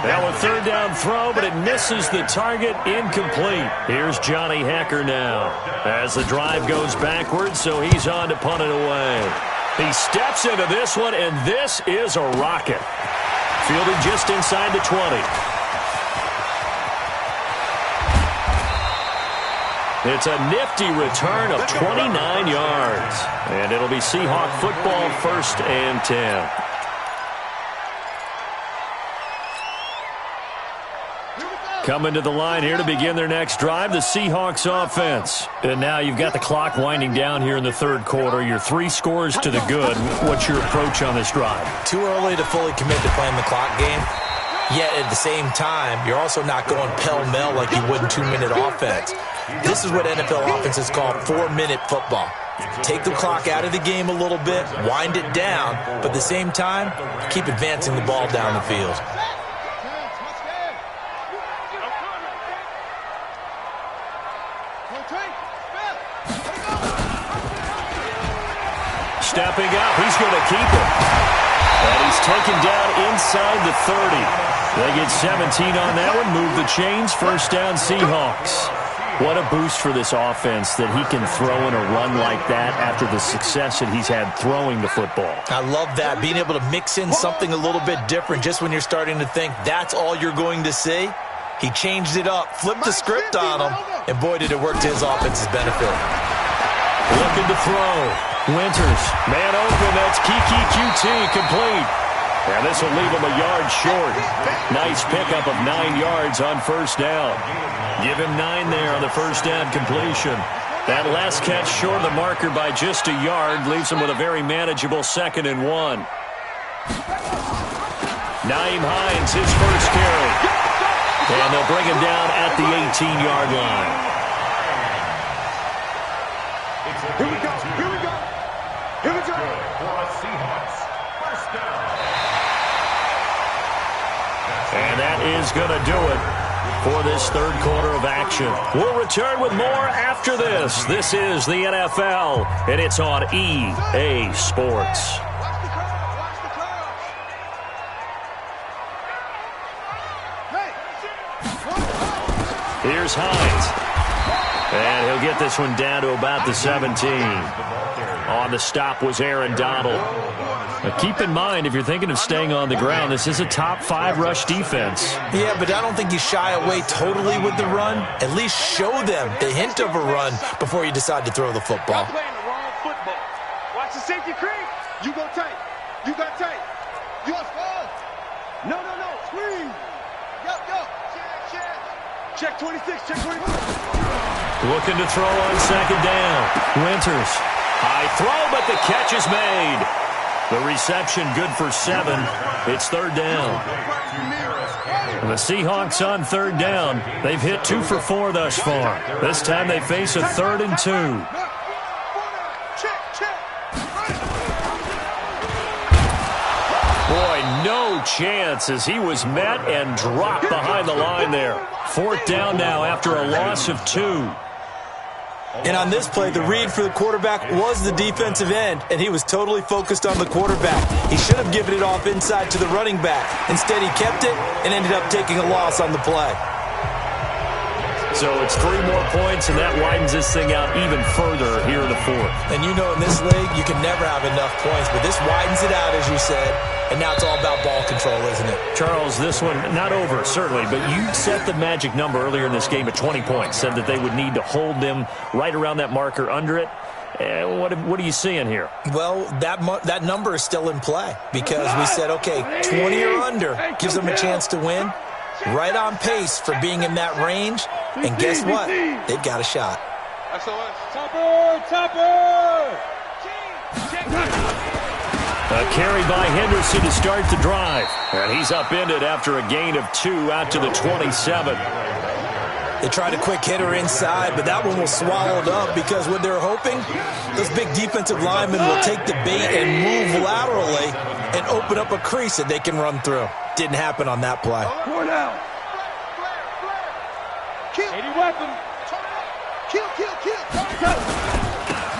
Now a 3rd down throw, but it misses the target, incomplete. Here's Johnny Hecker now as the drive goes backwards, so he's on to punt it away. He steps into this one, and this is a rocket. Fielded just inside the 20. It's a nifty return of 29 yards, and it'll be Seahawk football, 1st and 10. Coming to the line here to begin their next drive, the Seahawks offense. And now you've got the clock winding down here in the 3rd quarter. You're 3 scores to the good. What's your approach on this drive? Too early to fully commit to playing the clock game. Yet at the same time, you're also not going pell-mell like you would in 2-minute offense. This is what NFL offenses call 4-minute football. Take the clock out of the game a little bit, wind it down, but at the same time, keep advancing the ball down the field. Stepping up, he's going to keep it. And he's taken down inside the 30. They get 17 on that one, move the chains, 1st down Seahawks. What a boost for this offense that he can throw in a run like that after the success that he's had throwing the football. I love that, being able to mix in something a little bit different just when you're starting to think that's all you're going to see. He changed it up, flipped the script on him, and boy, did it work to his offense's benefit. Looking to throw. Winters, man open, that's Kiki QT, complete. And this will leave him a yard short. Nice pickup of 9 yards on 1st down. Give him 9 there on the 1st down completion. That last catch short of the marker by just a yard leaves him with a very manageable 2nd and 1. Naeem Hines, his first carry. And they'll bring him down at the 18-yard line. Here we go. Here we go. Here we go. Seahawks, 1st down. And that is going to do it for this 3rd quarter of action. We'll return with more after this. This is the NFL, and it's on EA Sports. Here's Hines. And he'll get this one down to about the 17. On the stop was Aaron Donald. Now keep in mind, if you're thinking of staying on the ground, this is a top 5 rush defense. Yeah, but I don't think you shy away totally with the run. At least show them the hint of a run before you decide to throw the football. You're playing the wrong football. Watch the safety creep. You go tight. You got tight. You are slow. No. Squeeze. Yup. Check 26. Check 26. Looking to throw on 2nd down. Winters. High throw, but the catch is made. The reception good for 7. It's 3rd down. And the Seahawks on 3rd down. They've hit 2 for 4 thus far. This time they face a 3rd and 2. Boy, no chance as he was met and dropped behind the line there. 4th down now after a loss of 2. And on this play, the read for the quarterback was the defensive end, and he was totally focused on the quarterback. He should have given it off inside to the running back. Instead, he kept it and ended up taking a loss on the play. So it's 3 more points, and that widens this thing out even further here in the 4th. And you know in this league, you can never have enough points, but this widens it out, as you said, and now it's all about ball control, isn't it? Charles, this one, not over, certainly, but you set the magic number earlier in this game at 20 points, said that they would need to hold them right around that marker under it. What are you seeing here? Well, that number is still in play because we said, okay, 20 or under gives them a chance to win. Right on pace for being in that range. And guess what? They've got a shot. SOS. Topper! A carry by Henderson to start the drive. And he's upended after a gain of 2 out to the 27. They tried a quick hitter inside, but that one was swallowed up because what they're hoping, those big defensive linemen will take the bait and move laterally and open up a crease that they can run through. Didn't happen on that play. 4 down. 80 weapon. Kill.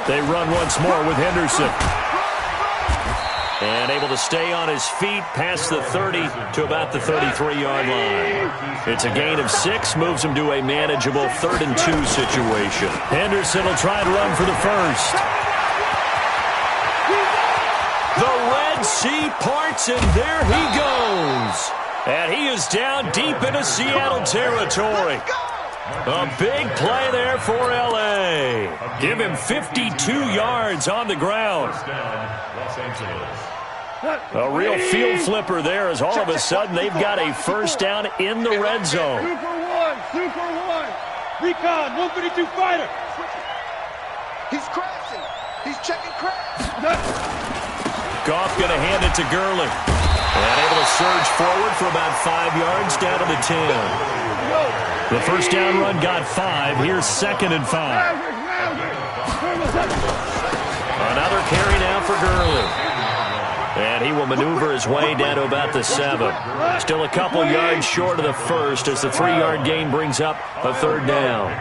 They run once more with Henderson. And able to stay on his feet past the 30 to about the 33-yard line. It's a gain of 6, moves him to a manageable 3rd and 2 situation. Henderson will try to run for the first. The Red Sea parts, and there he goes. And he is down deep into Seattle territory. A big play there for L.A. Give him 52 yards on the ground. A real field flipper there as all of a sudden they've got a first down in the red zone. Super one. Recon, 152 fighter. He's crashing. He's checking crash. Goff going to hand it to Gurley. And able to surge forward for about 5 yards down to the 10. The first down run got 5. Here's 2nd and 5. Another carry now for Gurley. And he will maneuver his way down to about the 7. Still a couple yards short of the first as the 3-yard gain brings up a 3rd down.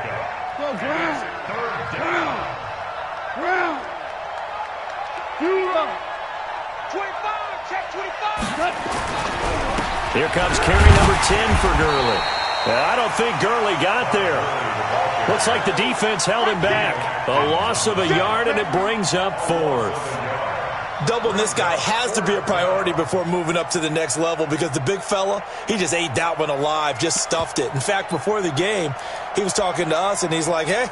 Ground. 25. Check 25. Here comes carry number 10 for Gurley. I don't think Gurley got there. Looks like the defense held him back. A loss of a yard, and it brings up 4th. Doubling this guy has to be a priority before moving up to the next level because the big fella, he just ate that one alive, just stuffed it. In fact, before the game, he was talking to us, and he's like, hey,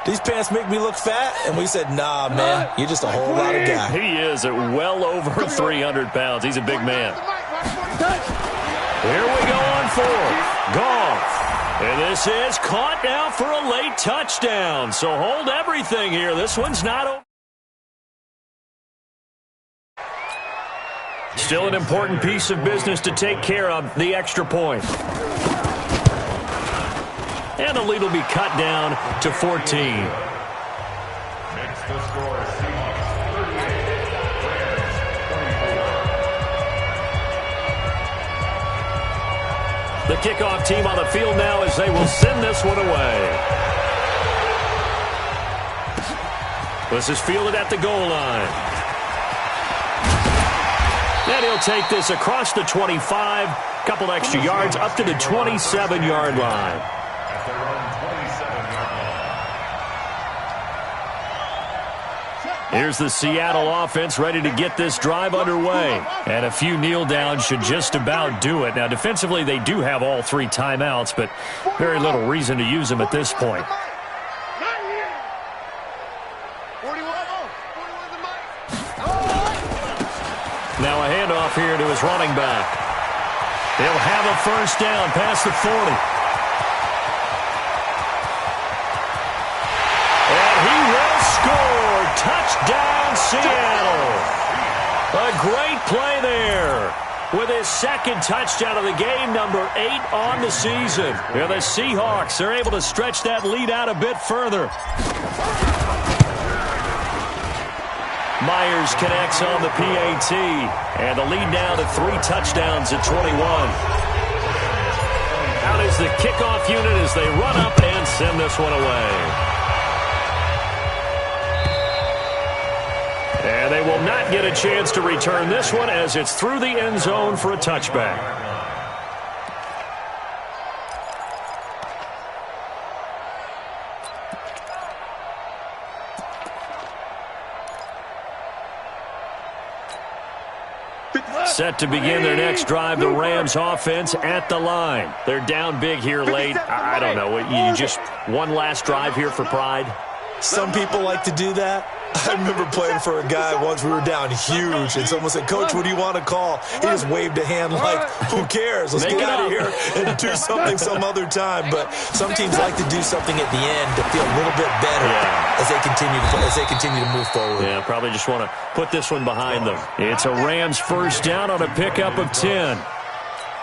these pants make me look fat? And we said, nah, man, you're just a whole lot of guy. He is at well over 300 pounds. He's a big man. Here we go on 4th. Goff. And this is caught now for a late touchdown. So hold everything here. This one's not over. Still an important piece of business to take care of, the extra point. And the lead will be cut down to 14. Makes the score Seahawks 38, Rams 24. The kickoff team on the field now as they will send this one away. This is fielded at the goal line. And he'll take this across the 25, couple extra yards up to the 27-yard line. At their own 27-yard line. Here's the Seattle offense ready to get this drive underway. And a few kneel downs should just about do it. Now, defensively, they do have all 3 timeouts, but very little reason to use them at this point. Now a handoff here to his running back. He'll have a first down past the 40. And he will score. Touchdown, Seattle. A great play there. With his 2nd touchdown of the game, number 8 on the season. And the Seahawks are able to stretch that lead out a bit further. Myers connects on the PAT, and the lead now to 3 touchdowns at 21. Out is the kickoff unit as they run up and send this one away. And they will not get a chance to return this one as it's through the end zone for a touchback. Set to begin their next drive, the Rams offense at the line. They're down big here late. I don't know. You just one last drive here for pride? Some people like to do that. I remember playing for a guy once. We were down huge, and someone said, "Coach, what do you want to call?" He just waved a hand like, "Who cares? Let's get out of here and do something some other time." But some teams like to do something at the end to feel a little bit better as they continue to move forward. Yeah, probably just want to put this one behind them. It's a Rams first down on a pickup of 10.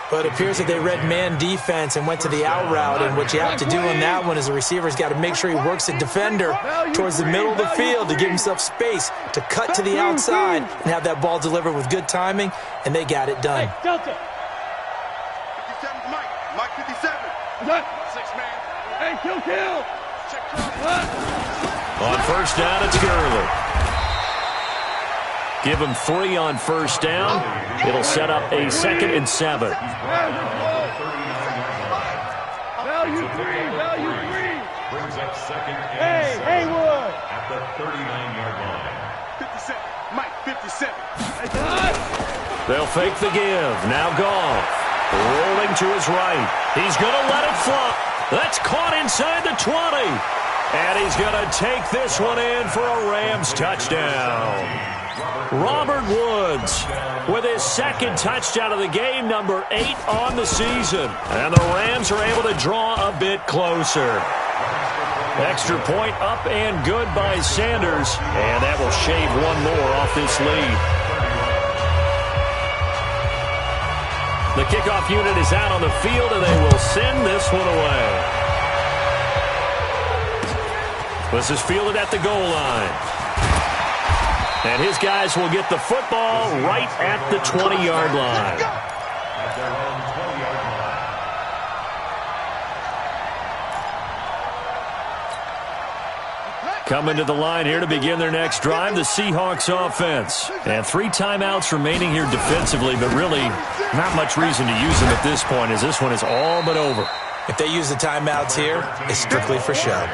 But it appears that they read man defense and went to the out route, and what you have to do on that one is the receiver's got to make sure he works the defender towards the middle of the field to give himself space to cut to the outside and have that ball delivered with good timing, and they got it done. Hey, Delta. 57 to Mike. Mike 57. 6-man. Hey, kill. Check. On first down, it's Gurley. Give him 3 on first down. It'll set up a 2nd and 7. Value three. Brings up 2nd and 7. Hey, Haywood. At the 39-yard line. 57. Mike 57. They'll fake the give. Now Goff. Rolling to his right. He's going to let it fly. That's caught inside the 20. And he's going to take this one in for a Rams touchdown. Robert Woods with his 2nd touchdown of the game, number 8 on the season. And the Rams are able to draw a bit closer. Extra point up and good by Sanders. And that will shave one more off this lead. The kickoff unit is out on the field, and they will send this one away. This is fielded at the goal line. And his guys will get the football right at the 20-yard line. At their own 20-yard line. Coming to the line here to begin their next drive, the Seahawks offense. And 3 timeouts remaining here defensively, but really not much reason to use them at this point, as this one is all but over. If they use the timeouts here, it's strictly for show.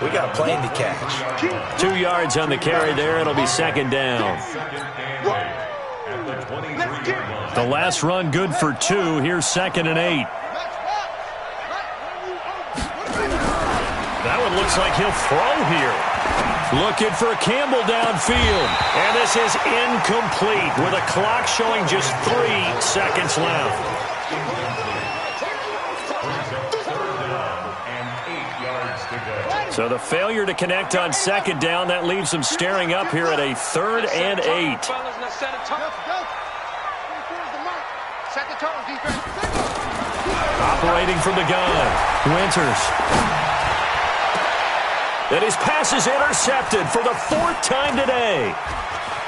We got a plane to catch. 2 yards on the carry there. It'll be 2nd down. The last run good for 2. Here's 2nd and 8. That one looks like he'll throw here. Looking for Campbell downfield. And this is incomplete with a clock showing just 3 seconds left. So the failure to connect on 2nd down, that leaves them staring up here at a 3rd and 8. Operating from the gun, Winters. And his pass is intercepted for the 4th time today.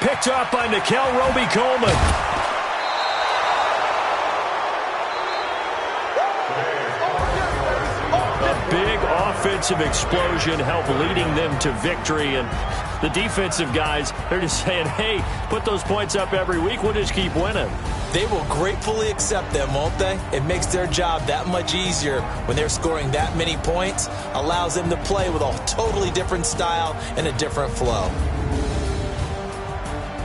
Picked up by Nikel Roby-Coleman. Big offensive explosion helped leading them to victory. And the defensive guys, they're just saying, hey, put those points up every week. We'll just keep winning. They will gratefully accept them, won't they? It makes their job that much easier when they're scoring that many points. Allows them to play with a totally different style and a different flow.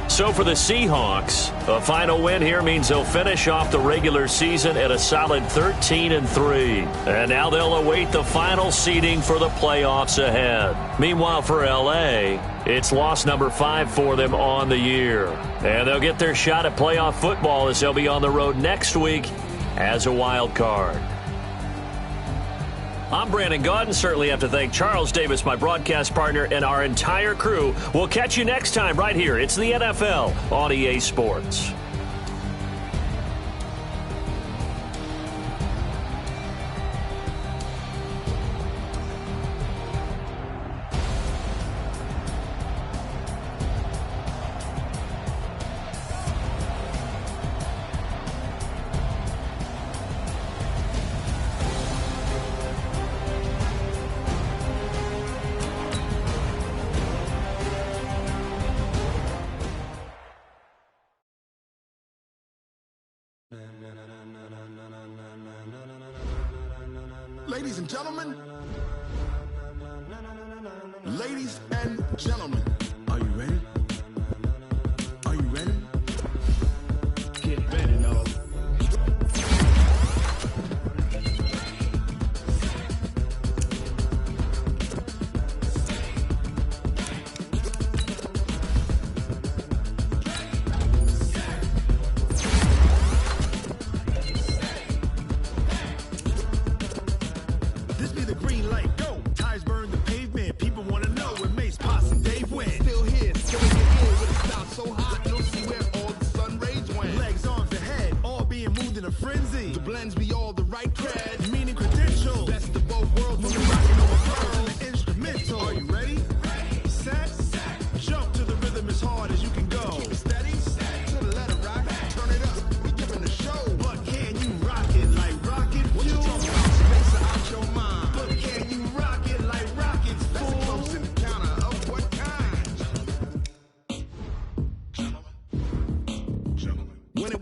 So for the Seahawks, a final win here means they'll finish off the regular season at a solid 13-3. And now they'll await the final seeding for the playoffs ahead. Meanwhile, for L.A., it's loss number 5 for them on the year. And they'll get their shot at playoff football as they'll be on the road next week as a wild card. I'm Brandon Gaudin. Certainly have to thank Charles Davis, my broadcast partner, and our entire crew. We'll catch you next time right here. It's the NFL on EA Sports. Ladies and gentlemen, are you ready? Are you ready? Get ready, y'all.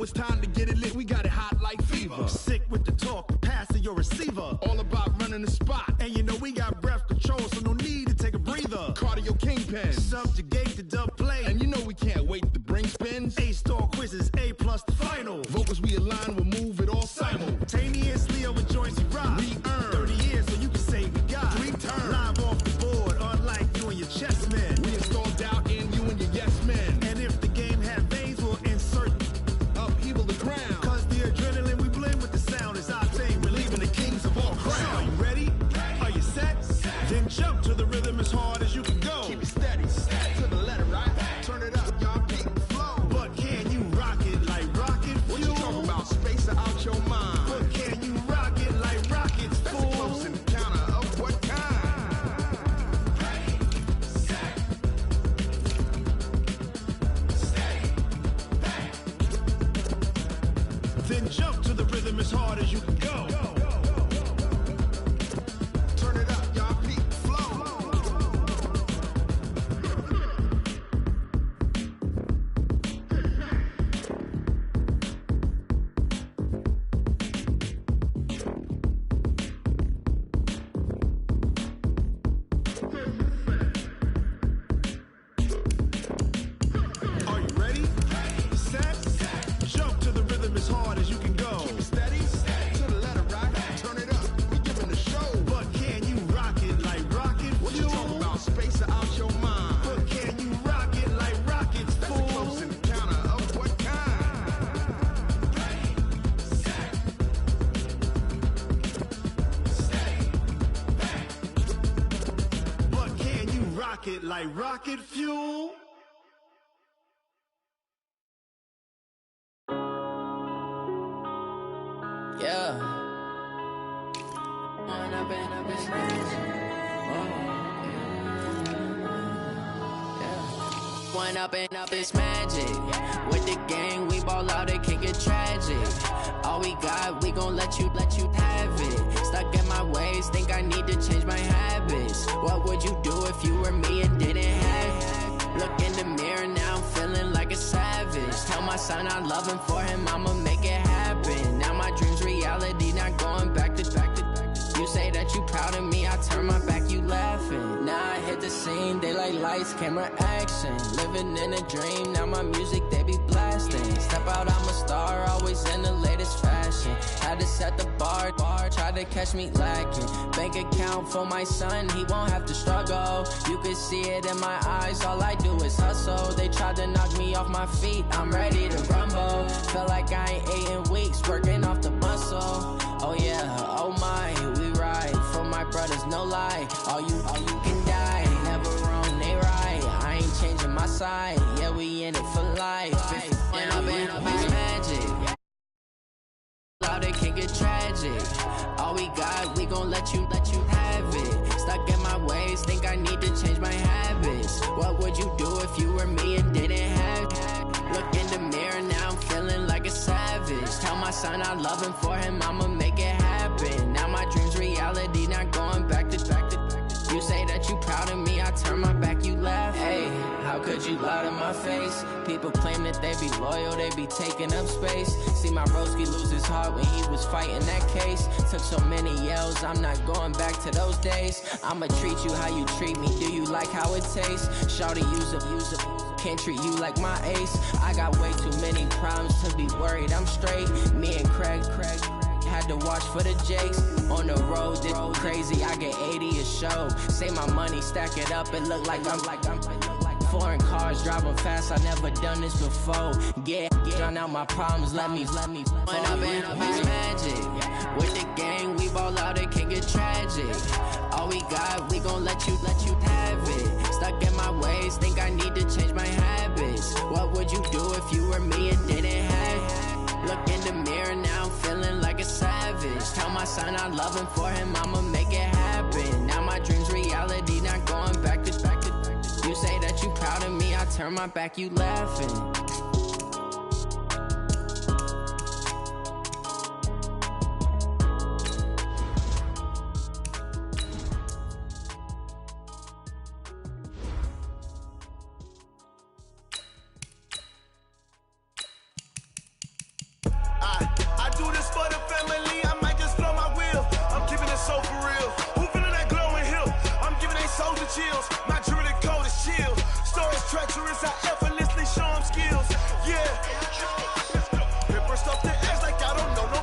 it's time to get it lit. We got it hot like fever. Sick with the talk, pass to your receiver. All about running the spot. And you know we got breath control, so no need to take a breather. Cardio kingpin, subjugate the dub play. And you know we can't wait to bring spins. A-star quizzes, A+ the final. Vocals we align, we'll move it all simultaneously over joints we rock. We earn 30 years, so you can say we got 3 turns. Live off the board, unlike you and your chess men. We install doubt in you and your yes men. And if the game had veins, we'll insert upheaval the crown. Cause the adrenaline we blend with the sound is our thing. We're leaving the kings of all crowns. So are you ready? Are you set? Then jump to the rhythm as hard as you can go. Keep it steady, to the letter, right? Turn it up, y'all, keep the flow. But can you rock it like rocket fuel? What you talking about? Space out your mind. But can you rock it like rockets, fool? That's a close encounter of what kind? Ready, set, steady, bang. Then jump to the rhythm as hard as you can go. Turn it up, y'all, keep the flow. Are you ready? Set, jump to the rhythm as hard as you can go. Keep it steady, to the letter, right? Turn it up, we giving the show. But can you rock it like rocket fuel? What you talking about? Space out your mind. But can you rock it like rockets, fool? That's a close encounter of what kind? Ready, set, steady, bang. But can you rock it like rocket fuel? Yeah. When I've been up this When up and up it's magic. With the gang, we ball out, it can get tragic. All we got, we gon' let you have it. Stuck in my ways, think I need to change my habits. What would you do if you were me and didn't have it? Look in the mirror now, I'm feeling like a savage. Tell my son I love him, for him I'ma make it happen. Now my dream's reality, not going back to. You say that you proud of me, I turn my back, you laughing. Now I hit the scene, they like lights, camera, action. Living in a dream, now my music, they be blasting. Step out, I'm a star, always in the latest fashion. Had to set the bar, try to catch me lacking. Bank account for my son, he won't have to struggle. You can see it in my eyes, all I do is hustle. They tried to knock me off my feet, I'm ready to rumble. Feel like I ain't ate in weeks, working off the muscle. Oh yeah, oh my, we ride for my brothers, no lie. All you can die, never wrong, they right. I ain't changing my side, yeah, we in it for life. When I've been up, it's magic. Loud, it can get tragic. All we got, we gon' let you have it. Stuck in my ways, think I need to change my habits. What would you do if you were me and didn't have it? Look in the mirror now, I'm feeling like a savage. Tell my son I love him, for him I'ma make it happen. Now my dream's reality, not going back to. You say that you proud of me, I turn my back, you laugh. Hey, how could you lie to my face? People claim that they be loyal, they be taking up space. See my broski lose his heart when he was fighting that case. Took so many yells, I'm not going back to those days. I'ma treat you how you treat me, do you like how it tastes? Shawty, use up, can't treat you like my ace. I got way too many problems to be worried, I'm straight. Me and Craig had to watch for the Jakes. On the road, this crazy, I get 80 a show. Say my money, stack it up, it look like I'm foreign cars, driving fast, I never done this before. Yeah, drown out my problems, let me. When I've been up, it's magic. With the gang, we ball out, it can get tragic. All we got, we gon' let you have it. Stuck in my ways, think I need to change my habits. What would you do if you were me and didn't have it? Look in the mirror now, I'm feeling like a savage. Tell my son I love him, for him I'ma make it happen. Now my dream's reality, not going back to. You say that you proud of me, I turn my back, you laughing. chills. My jewelry code is chill. Stories treacherous, I effortlessly show them skills. Yeah. Paper stuff the edge like I don't know no.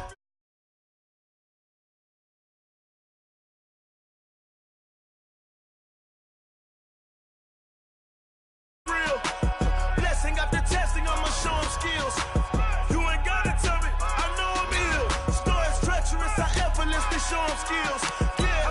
Real. Blessing after testing, I'ma show them skills. You ain't gotta tell me, I know I'm ill. Stories treacherous, I effortlessly show them skills. Yeah,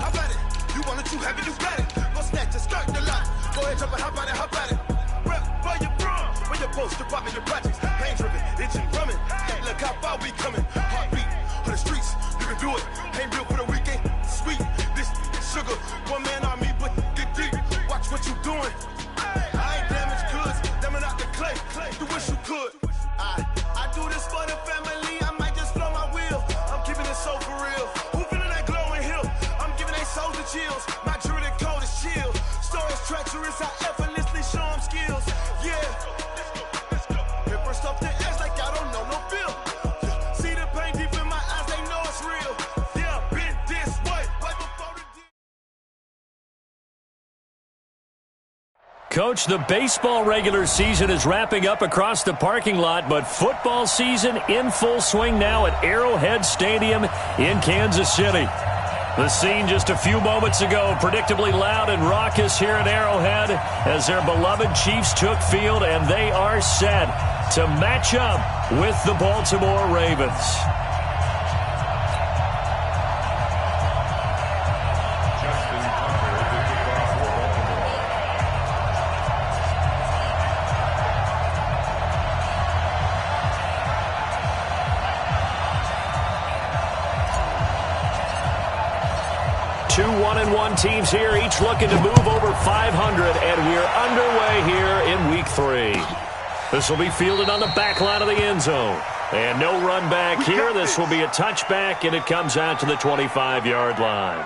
how about it? You want it, you have it, you got it. Go snatch it, skirt the lot. Go ahead, jump it, how about it? Rep for your bro, for your poster, pop in your projects. Pain driven, itching, drumming. Look how far we coming. Heartbeat on the streets, you can do it. Ain't real for the weekend, sweet. This sugar, one man on me, but get deep. Watch what you doing. I ain't damaged goods, damn out the clay. You wish you could. I do this for the family. I might just blow my wheel. I'm keeping it so for real. Who feeling that glowing hill? I'm giving they souls the chills. My jewelry code is chill. Stories treacherous, I effortlessly show them skills. Yeah. Paper stuff the edge like I don't know no feel. See the pain deep in my eyes, they know it's real. Yeah, been this way, right before the Coach, the baseball regular season is wrapping up across the parking lot, but football season in full swing now at Arrowhead Stadium in Kansas City. The scene just a few moments ago, predictably loud and raucous here at Arrowhead as their beloved Chiefs took field, and they are set to match up with the Baltimore Ravens. Two 1-1 teams here, each looking to move over 500, and we're underway here in Week 3. This will be fielded on the back line of the end zone. And no run back here. This will be a touchback, and it comes out to the 25-yard line.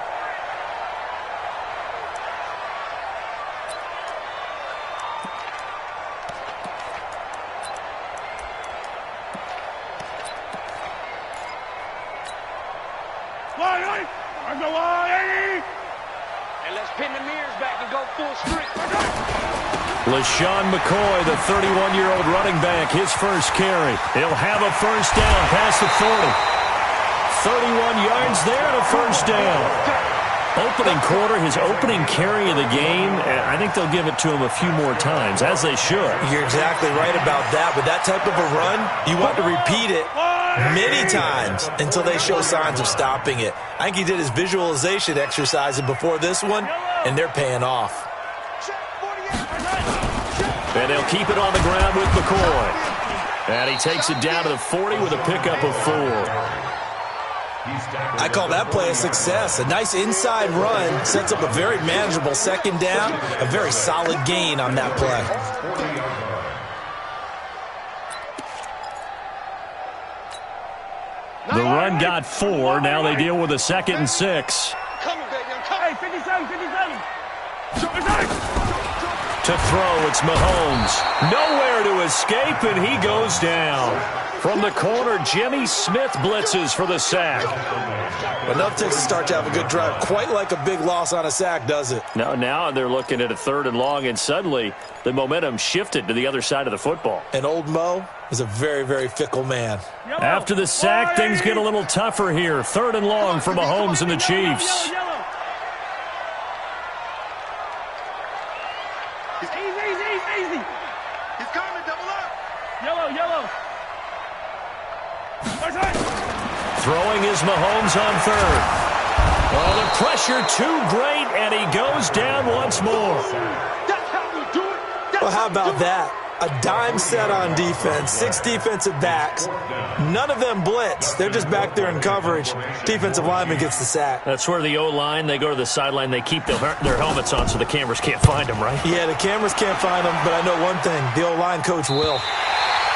And let's pin the mirrors back and go full strength. LaShawn McCoy, the 31-year-old running back, his first carry. He'll have a first down past the 40. 31 yards there and a first down. Opening quarter, his opening carry of the game, I think they'll give it to him a few more times, as they should. You're exactly right about that. With that type of a run, you want to repeat it many times until they show signs of stopping it. I think he did his visualization exercise before this one, and they're paying off. And they'll keep it on the ground with McCoy. And he takes it down to the 40 with a pickup of 4. I call that play a success. A nice inside run sets up a very manageable second down, a very solid gain on that play. The run got 4. Now they deal with a 2nd and 6. Coming, baby. I'm coming. Hey, 57, 57. To throw, it's Mahomes. Nowhere to escape, and he goes down. From the corner, Jimmy Smith blitzes for the sack. Enough takes to start to have a good drive. Quite like a big loss on a sack, does it? Now they're looking at a 3rd and long, and suddenly the momentum shifted to the other side of the football. And old Mo is a very, very fickle man. After the sack, things get a little tougher here. 3rd and long for Mahomes and the Chiefs. Easy. He's coming, double up. Yellow. Throwing is Mahomes on 3rd. Oh, the pressure too great, and he goes down once more. That's how we do it. Well, how about that? A dime set on defense, 6 defensive backs. None of them blitz. They're just back there in coverage. Defensive lineman gets the sack. That's where the O-line, they go to the sideline, they keep their helmets on so the cameras can't find them, right? Yeah, the cameras can't find them, but I know one thing. The O-line coach will.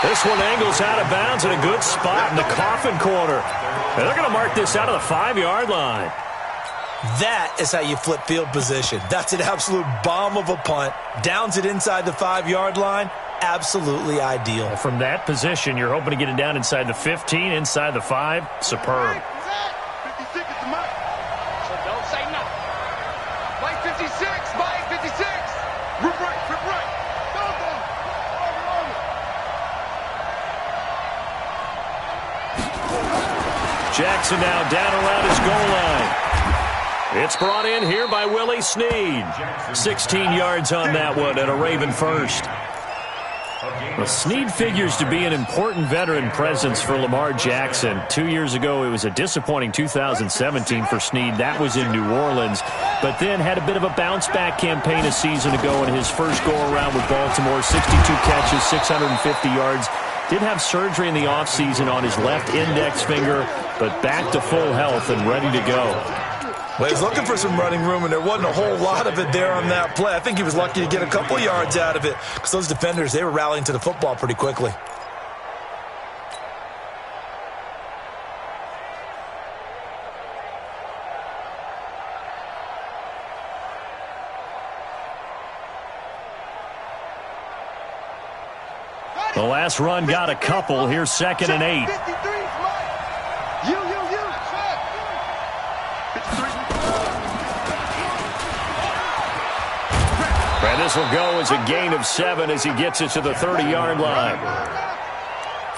This one angles out of bounds at a good spot in the coffin corner. And they're going to mark this out of the 5-yard line. That is how you flip field position. That's an absolute bomb of a punt. Downs it inside the 5-yard line. Absolutely ideal. From that position, you're hoping to get it down inside the 15, inside the 5. Superb. 56 is the mark. So don't say nothing. Mike 56. Jackson now down around his goal line. It's brought in here by Willie Snead. 16 yards on that one and a Raven first. Well, Snead figures to be an important veteran presence for Lamar Jackson. 2 years ago, it was a disappointing 2017 for Snead. That was in New Orleans, but then had a bit of a bounce-back campaign a season ago in his first go-around with Baltimore. 62 catches, 650 yards. Did have surgery in the offseason on his left index finger, but back to full health and ready to go. Well, he was looking for some running room, and there wasn't a whole lot of it there on that play. I think he was lucky to get a couple yards out of it because those defenders, they were rallying to the football pretty quickly. The last run got a couple. Here's 2nd and 8. And this will go as a gain of 7 as he gets it to the 30-yard line.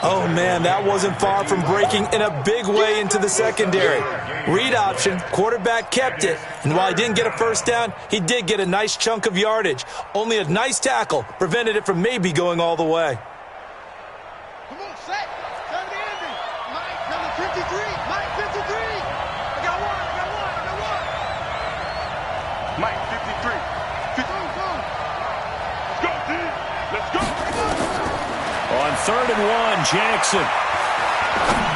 Oh, man, that wasn't far from breaking in a big way into the secondary. Read option, quarterback kept it, and while he didn't get a first down, he did get a nice chunk of yardage. Only a nice tackle prevented it from maybe going all the way. Come on, set. Turn the ending. Mike, number 53. Mike, 53. I got one. Mike, 53. On 3rd and 1, Jackson.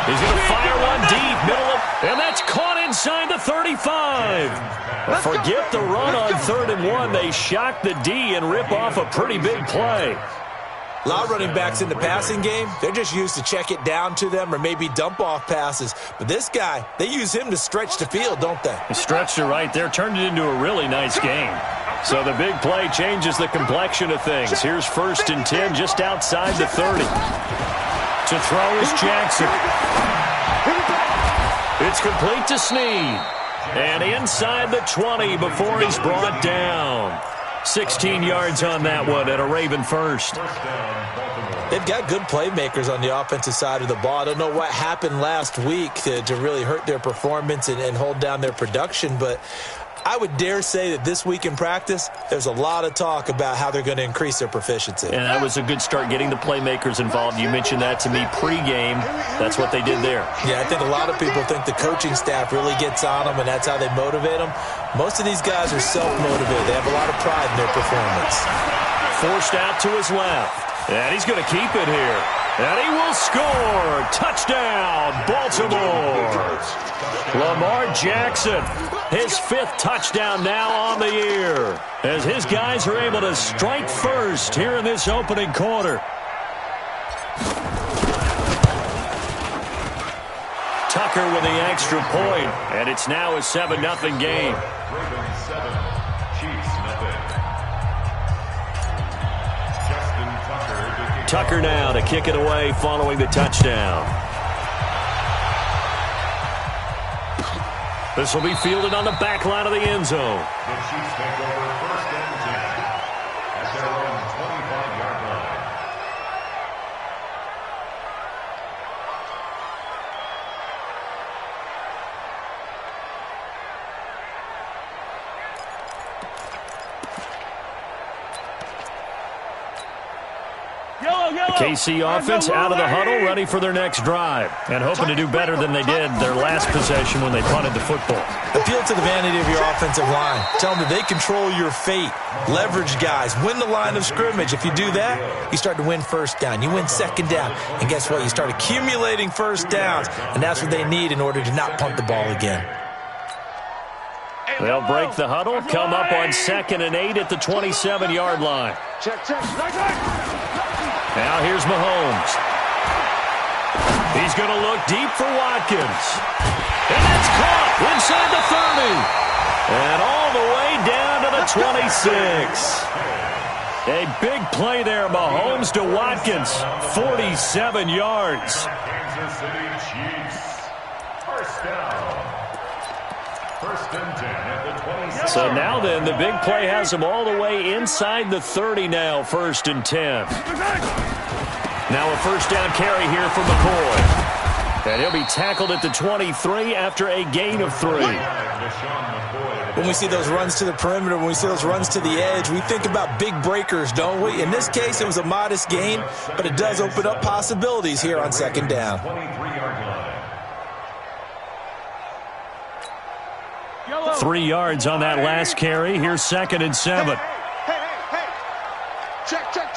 He's going to fire one deep, and that's caught inside the 35. Forget the run on 3rd and 1. They shock the D and rip off a pretty big play. A lot of running backs in the passing game, they're just used to check it down to them or maybe dump off passes. But this guy, they use him to stretch the field, don't they? He stretched it right there, turned it into a really nice game. So the big play changes the complexion of things. Here's 1st and 10 just outside the 30. To throw is Jackson. It's complete to Snead. And inside the 20 before he's brought down. 16 yards on that one and a Raven first. They've got good playmakers on the offensive side of the ball. I don't know what happened last week to really hurt their performance and hold down their production, but I would dare say that this week in practice, there's a lot of talk about how they're going to increase their proficiency. And that was a good start getting the playmakers involved. You mentioned that to me pregame. That's what they did there. Yeah, I think a lot of people think the coaching staff really gets on them, and that's how they motivate them. Most of these guys are self-motivated. They have a lot of pride in their performance. Forced out to his left. And he's going to keep it here. And he will score. Touchdown, Baltimore. Lamar Jackson, his 5th touchdown now on the year, as his guys are able to strike first here in this opening quarter. Tucker with the extra point, and it's now a 7-0 game. Tucker now to kick it away following the touchdown. This will be fielded on the back line of the end zone. The Chiefs take over 1st and 10 at their own 25-yard line. KC offense out of the huddle, ready for their next drive, and hoping to do better than they did their last possession when they punted the football. Appeal to the vanity of your offensive line. Tell them that they control your fate. Leverage guys. Win the line of scrimmage. If you do that, you start to win 1st down. You win 2nd down. And guess what? You start accumulating 1st downs, and that's what they need in order to not punt the ball again. They'll break the huddle, come up on 2nd and 8 at the 27-yard line. Check. Now here's Mahomes. He's going to look deep for Watkins. And that's caught inside the 30. And all the way down to the 26. A big play there, Mahomes to Watkins. 47 yards. Kansas City Chiefs. 1st down. 1st and 10 at the 26. So now then, the big play has them all the way inside the 30 now, 1st and 10. Now a 1st down carry here for McCoy. And he'll be tackled at the 23 after a gain of 3. When we see those runs to the perimeter, when we see those runs to the edge, we think about big breakers, don't we? In this case, it was a modest gain, but it does open up possibilities here on second down. 3 yards on that last carry. Here's 2nd and 7. Hey. Check. Attack.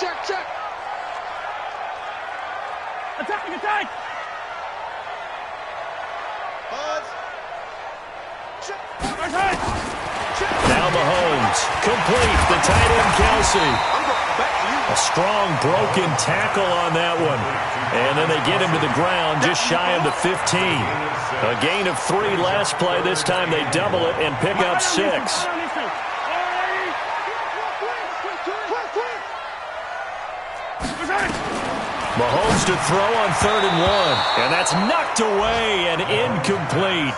Now Mahomes, complete, the tight end Kelsey. A strong broken tackle on that one. And then they get him to the ground just shy of the 15. A gain of 3 last play. This time they double it and pick up 6. Mahomes to throw on 3rd and 1. And that's knocked away and incomplete.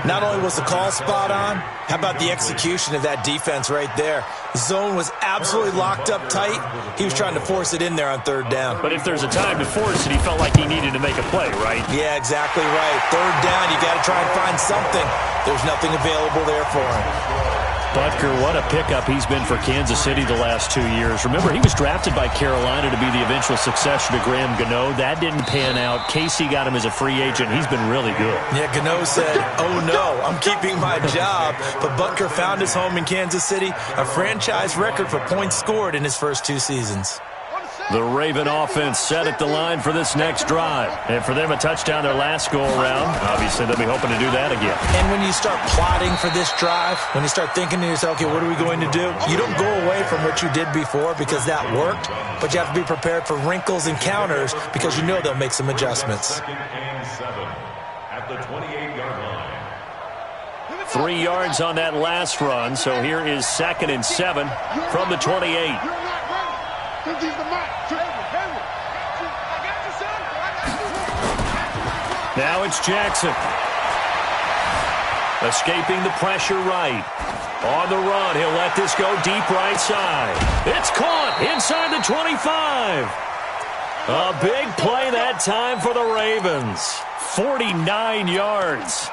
Not only was the call spot on, how about the execution of that defense right there? The zone was absolutely locked up tight. He was trying to force it in there on 3rd down. But if there's a time to force it, he felt like he needed to make a play, right? Yeah, exactly right. 3rd down, you got to try and find something. There's nothing available there for him. Butker, what a pickup he's been for Kansas City the last 2 years. Remember, he was drafted by Carolina to be the eventual successor to Graham Gano. That didn't pan out. Casey got him as a free agent. He's been really good. Yeah, Gano said, oh no, I'm keeping my job. But Butker found his home in Kansas City, a franchise record for points scored in his first 2 seasons. The Raven offense set at the line for this next drive. And for them, a touchdown their last go-around. Obviously, they'll be hoping to do that again. And when you start plotting for this drive, when you start thinking to yourself, okay, what are we going to do? You don't go away from what you did before because that worked, but you have to be prepared for wrinkles and counters because you know they'll make some adjustments. 2nd and 7 at the 28-yard line. 3 yards on that last run, so here is 2nd and 7 from the 28. Now it's Jackson. Escaping the pressure right. On the run, he'll let this go deep right side. It's caught inside the 25. A big play that time for the Ravens. 49 yards.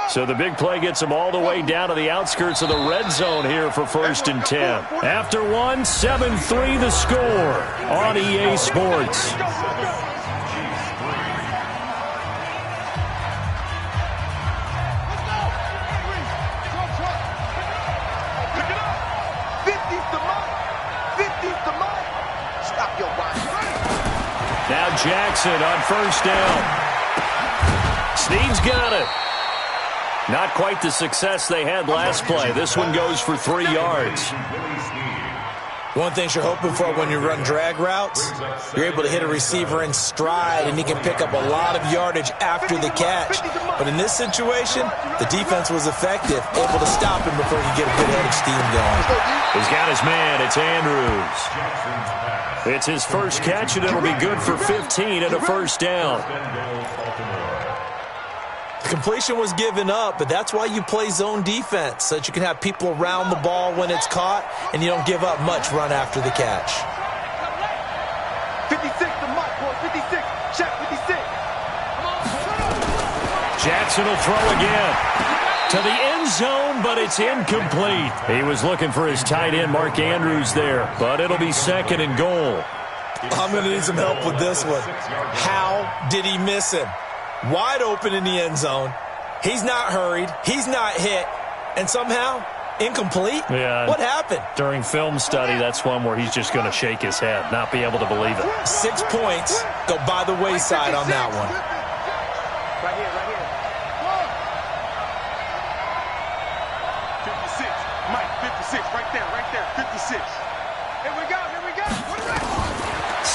So the big play gets them all the way down to the outskirts of the red zone here for 1st and 10. After 1, 7-3 the score on EA Sports. Now Jackson on 1st down. Snead's got it. Not quite the success they had last play. This one goes for 3 yards. One thing you're hoping for when you run drag routes, you're able to hit a receiver in stride, and he can pick up a lot of yardage after the catch. But in this situation, the defense was effective, able to stop him before he could get a good head of steam going. He's got his man. It's Andrews. It's his first catch, and it'll be good for 15 and a 1st down. Completion was given up, but that's why you play zone defense, so that you can have people around the ball when it's caught, and you don't give up much run after the catch. 56 to Mike, boy, 56. Check 56. Jackson will throw again. To the end zone, but it's incomplete. He was looking for his tight end, Mark Andrews, there, but it'll be 2nd and goal. I'm going to need some help with this one. How did he miss him? Wide open in the end zone. He's not hurried. He's not hit. And somehow, incomplete? Yeah. What happened? During film study, that's one where he's just going to shake his head, not be able to believe it. 6 points go by the wayside on that one. Right here. 56. Mike, 56. Right there. 56. Here we go.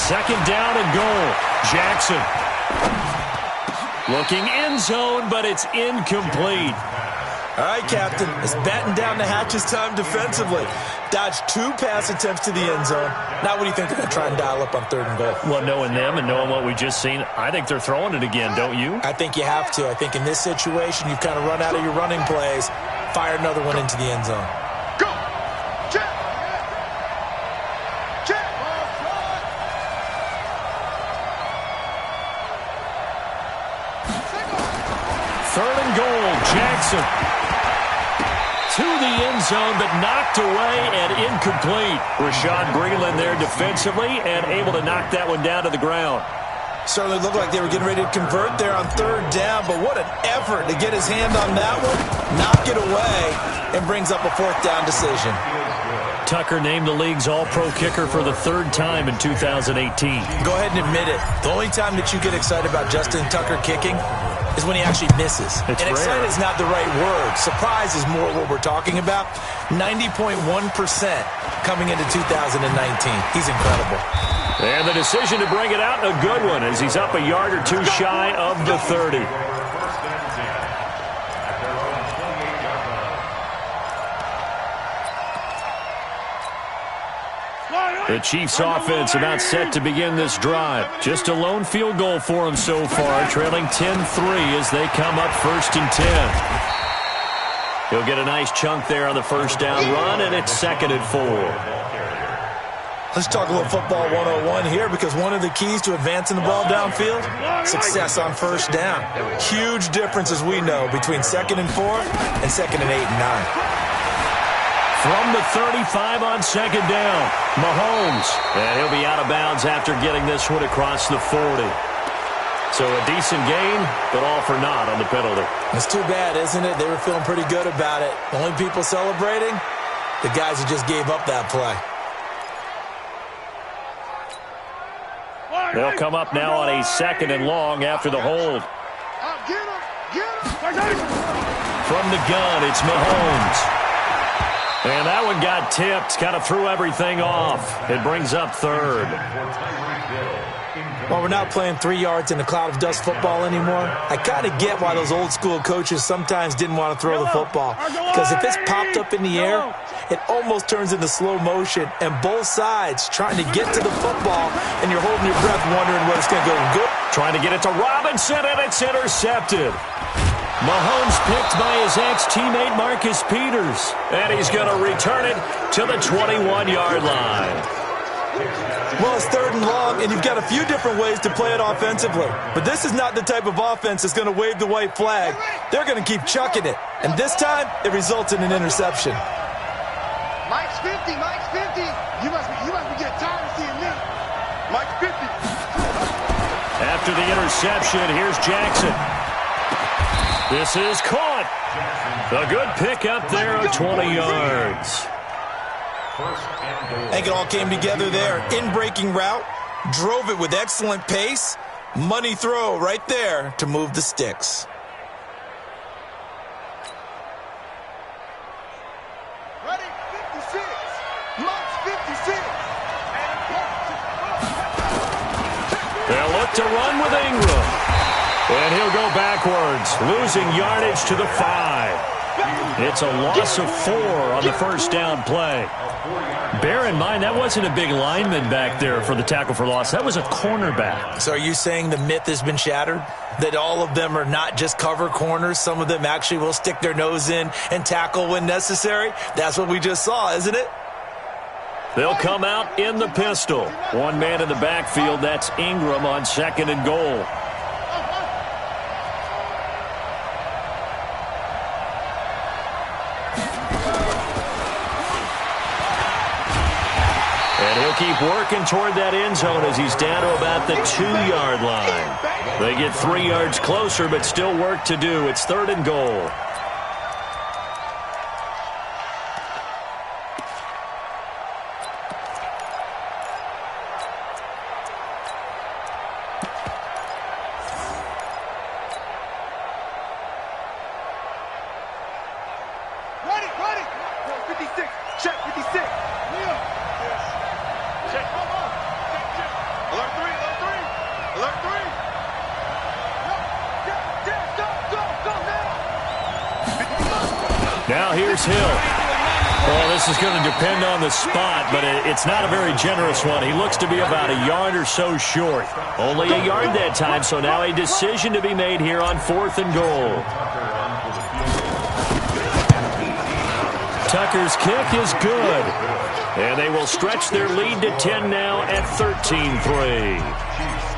2nd down and goal. Jackson. Looking end zone, but it's incomplete. All right, Captain. It's batten down the hatches time defensively. Dodged 2 pass attempts to the end zone. Now what do you think they're going to try and dial up on 3rd and goal? Well, knowing them and knowing what we just seen, I think they're throwing it again, don't you? I think you have to. I think in this situation, you've kind of run out of your running plays. fire another one into the end zone. Go! Check! Check! Third and goal, Jackson. To the end zone, but knocked away and incomplete. Rashad Breeland there defensively and able to knock that one down to the ground. Certainly looked like they were getting ready to convert there on third down, but what an effort to get his hand on that one, knock it away, and brings up a fourth down decision. Tucker named the league's all-pro kicker for the third time in 2018. Go ahead and admit it. The only time that you get excited about Justin Tucker kicking is when he actually misses. It's and rare. excited is not the right word. Surprise is more what we're talking about. 90.1% coming into 2019. He's incredible. And the decision to bring it out, a good one, as he's up a yard or two shy of the 30. The Chiefs offense about set to begin this drive. Just a lone field goal for them so far, trailing 10-3 as they come up 1st and 10. He'll get a nice chunk there on the first down run, and it's 2nd and 4. Let's talk a little football 101 here, because one of the keys to advancing the ball downfield, success on first down. Huge difference, as we know, between 2nd and 4 and 2nd and 8 and 9. From the 35 on 2nd down, Mahomes. And he'll be out of bounds after getting this one across the 40. So a decent gain, but all for naught on the penalty. It's too bad, isn't it? They were feeling pretty good about it. The only people celebrating, the guys who just gave up that play. They'll come up now on a 2nd and long after the hold. From the gun, it's Mahomes. And that one got tipped, kind of threw everything off. It brings up 3rd. Well, we're not playing 3 yards in a cloud of dust football anymore. I kind of get why those old school coaches sometimes didn't want to throw the football. Because if it's popped up in the air, it almost turns into slow motion. And both sides trying to get to the football, and you're holding your breath wondering what it's going to go good. Trying to get it to Robinson, and it's intercepted. Mahomes picked by his ex-teammate Marcus Peters. And he's going to return it to the 21-yard line. Well, it's 3rd and long, and you've got a few different ways to play it offensively. But this is not the type of offense that's going to wave the white flag. They're going to keep chucking it. And this time, it results in an interception. Mike's 50, Mike's 50. You must be getting tired of seeing me. Mike's 50. After the interception, here's Jackson. This is caught. A good pick up there of 20 yards. I think it all came together there. In-breaking route, drove it with excellent pace. Money throw right there to move the sticks. Ready? 56. Mike's 56. They'll look to run with Ingram. And he'll go backwards, losing yardage to the 5. It's a loss of 4 on the first down play. Bear in mind, that wasn't a big lineman back there for the tackle for loss. That was a cornerback. So are you saying the myth has been shattered? That all of them are not just cover corners? Some of them actually will stick their nose in and tackle when necessary? That's what we just saw, isn't it? They'll come out in the pistol. One man in the backfield, that's Ingram on 2nd and goal. Keep working toward that end zone as he's down to about the 2-yard line. They get 3 yards closer, but still work to do. It's 3rd and goal. Ready. 56. Check 56. Now here's Hill. Well, this is going to depend on the spot, but it's not a very generous one. He looks to be about a yard or so short. Only a yard that time, so now a decision to be made here on 4th and goal. Tucker's kick is good. And they will stretch their lead to 10 now at 13-3.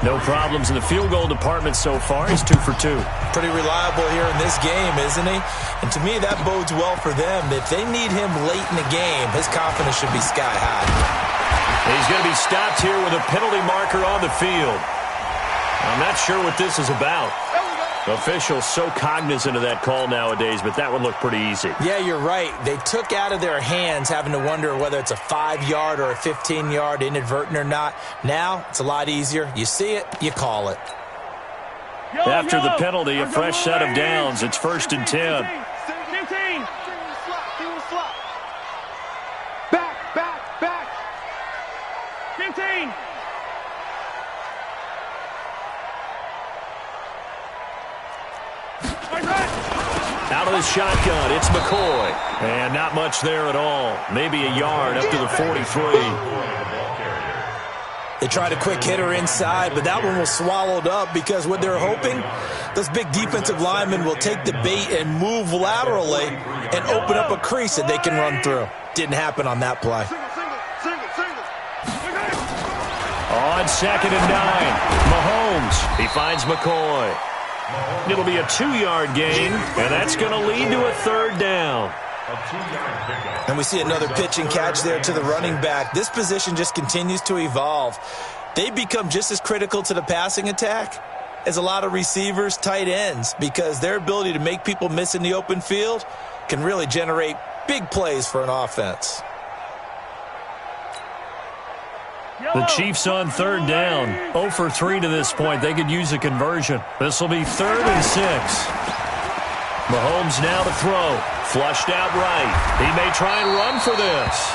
No problems in the field goal department so far. He's 2 for 2. Pretty reliable here in this game, isn't he? And to me, that bodes well for them. If they need him late in the game, his confidence should be sky high. He's going to be stopped here with a penalty marker on the field. I'm not sure what this is about. Officials so cognizant of that call nowadays, but that would look pretty easy. Yeah, you're right. They took out of their hands having to wonder whether it's a 5-yard or a 15-yard inadvertent or not. Now, it's a lot easier. You see it, you call it. After the penalty, a fresh set of downs. It's 1st and 10. 15. Back. 15. Out of the shotgun, it's McCoy. And not much there at all. Maybe a yard up to the 43. They tried a quick hitter inside, but that one was swallowed up because what they're hoping, those big defensive linemen will take the bait and move laterally and open up a crease that they can run through. Didn't happen on that play. On 2nd and 9, Mahomes. He finds McCoy. It'll be a 2-yard gain, and that's going to lead to a 3rd down. And we see another pitch and catch there to the running back. This position just continues to evolve. They become just as critical to the passing attack as a lot of receivers, tight ends, because their ability to make people miss in the open field can really generate big plays for an offense. The Chiefs on 3rd down. 0 for 3 to this point. They could use a conversion. This will be 3rd and 6. Mahomes now to throw. Flushed out right. He may try and run for this.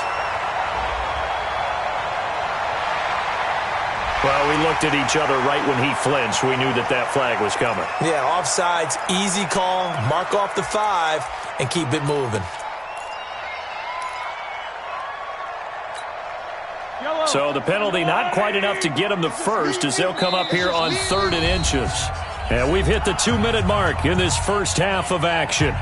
Well, we looked at each other right when he flinched. We knew that that flag was coming. Yeah, offsides, easy call. Mark off the 5 and keep it moving. So the penalty not quite enough to get them the first as they'll come up here on 3rd and inches. And we've hit the 2-minute mark in this first half of action.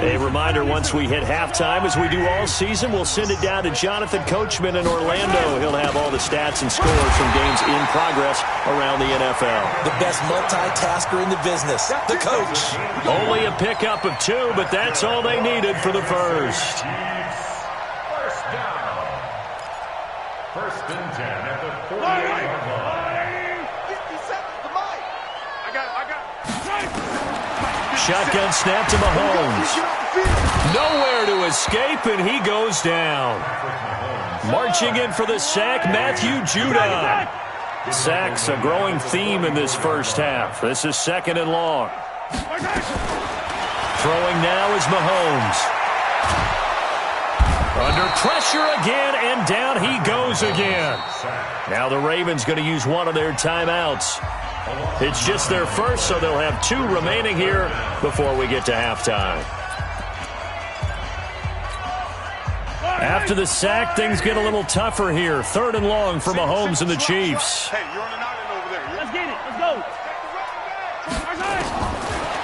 A reminder, once we hit halftime, as we do all season, we'll send it down to Jonathan Coachman in Orlando. He'll have all the stats and scores from games in progress around the NFL. The best multitasker in the business, the coach. Only a pickup of 2, but that's all they needed for the first. First down. 1st and 10 at the 48-yard line. 57 to Mike. I got Shotgun snap to Mahomes. Nowhere to escape, and he goes down. Marching in for the sack, Matthew Judon. Sacks a growing theme in this first half. This is 2nd and long. Throwing now is Mahomes. Under pressure again, and down he goes again. Now the Ravens going to use one of their timeouts. It's just their first, so they'll have 2 remaining here before we get to halftime. After the sack, things get a little tougher here. 3rd and long for Mahomes and the Chiefs. Hey, you're on an island over there. Let's get it. Let's go.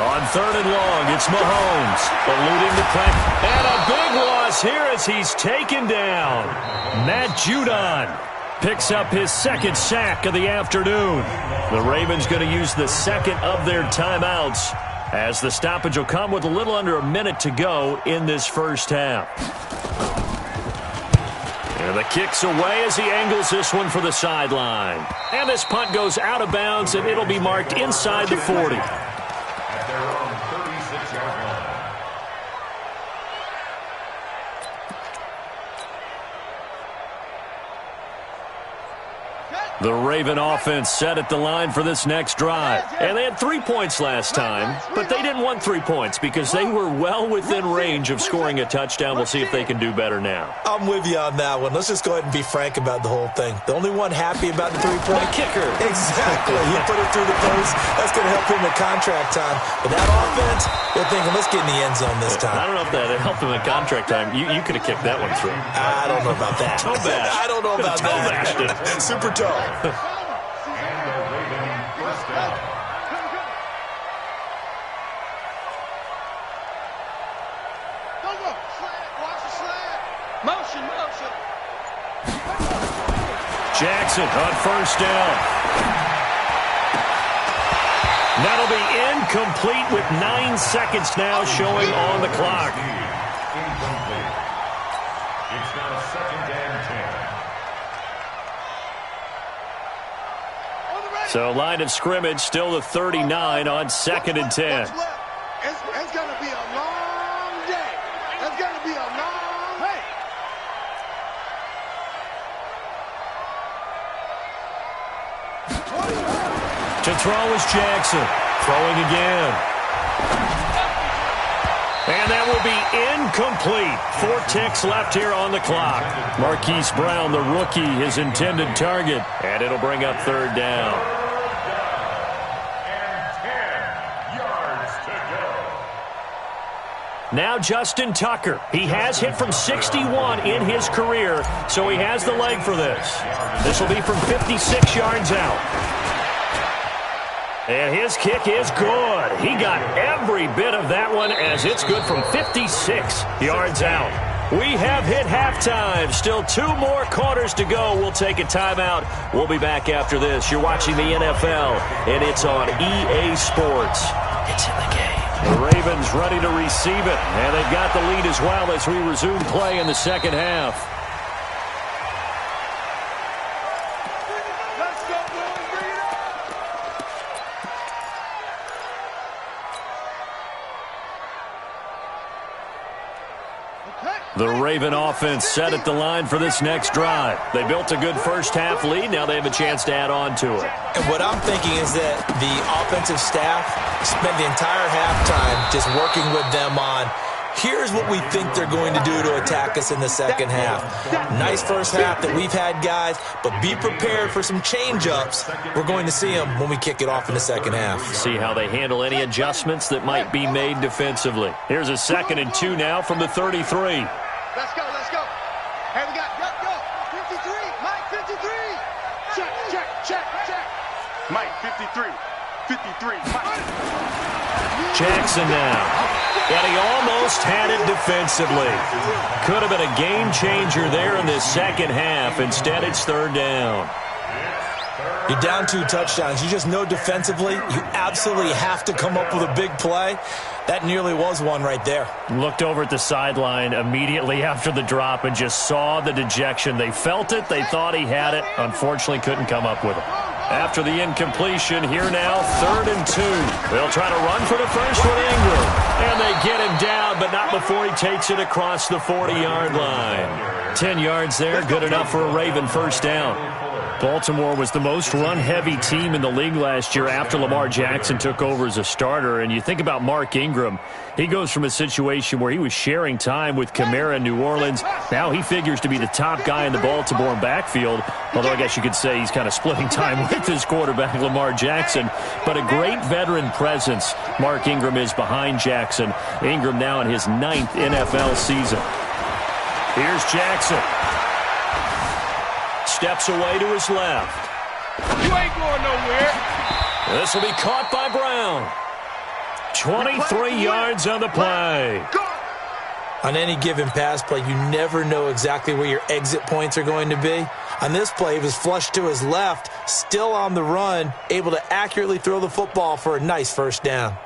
On 3rd and long, it's Mahomes eluding the pressure. And a big loss here as he's taken down. Matt Judon picks up his 2nd sack of the afternoon. The Ravens going to use the 2nd of their timeouts as the stoppage will come with a little under a minute to go in this first half. And the kick's away as he angles this one for the sideline. And this punt goes out of bounds, and it'll be marked inside the 40. At their own 36-yard line. The Raven offense set at the line for this next drive. And they had 3 points last time, but they didn't want 3 points because they were well within range of scoring a touchdown. We'll see if they can do better now. I'm with you on that one. Let's just go ahead and be frank about the whole thing. The only one happy about the 3-point kicker. Exactly. He put it through the post. That's going to help him at contract time. But that offense, they're thinking, let's get in the end zone this time. I don't know if that helped him at contract time. You could have kicked that one through. I don't know about that. Toe bash. I don't know about toe bashed that. Super toe. And the Raven first down. Jackson on first down. That'll be incomplete with 9 seconds now showing on the clock. Incomplete. It's now 2nd and 10. So line of scrimmage still the 39 on 2nd and 10. It's going to be a long day. It's going to be a long day. To throw is Jackson. Throwing again. And that will be incomplete. 4 ticks left here on the clock. Marquise Brown, the rookie, his intended target. And it'll bring up 3rd down. And 10 yards to go. Now Justin Tucker. He has hit from 61 in his career, so he has the leg for this. This will be from 56 yards out. And his kick is good. He got every bit of that one as it's good from 56 yards out. We have hit halftime. Still 2 more quarters to go. We'll take a timeout. We'll be back after this. You're watching the NFL, and it's on EA Sports. It's in the game. The Ravens ready to receive it, and they've got the lead as well as we resume play in the second half. The Raven offense set at the line for this next drive. They built a good first-half lead. Now they have a chance to add on to it. And what I'm thinking is that the offensive staff spent the entire halftime just working with them on, here's what we think they're going to do to attack us in the second half. Nice first half that we've had, guys, but be prepared for some change-ups. We're going to see them when we kick it off in the second half. See how they handle any adjustments that might be made defensively. Here's a 2nd and 2 now from the 33. Let's go, let's go. Hey, we got, go. 53, Mike, 53. Check. Mike, 53, Mike. Jackson now. And he almost had it defensively. Could have been a game changer there in this second half. Instead, it's 3rd down. You're down 2 touchdowns. You just know defensively you absolutely have to come up with a big play. That nearly was one right there. Looked over at the sideline immediately after the drop and just saw the dejection. They felt it. They thought he had it. Unfortunately, couldn't come up with it. After the incompletion, here now, 3rd and 2. They'll try to run for the first with Ingram. And they get him down, but not before he takes it across the 40-yard line. 10 yards there, good enough for a Raven first down. Baltimore was the most run-heavy team in the league last year after Lamar Jackson took over as a starter. And you think about Mark Ingram, he goes from a situation where he was sharing time with Kamara in New Orleans. Now he figures to be the top guy in the Baltimore backfield, although I guess you could say he's kind of splitting time with his quarterback, Lamar Jackson. But a great veteran presence Mark Ingram is behind Jackson. Ingram now in his 9th NFL season. Here's Jackson. Steps away to his left. You ain't going nowhere. This will be caught by Brown. 23 yards on the play. On any given pass play, you never know exactly where your exit points are going to be. On this play, he was flushed to his left, still on the run, able to accurately throw the football for a nice first down.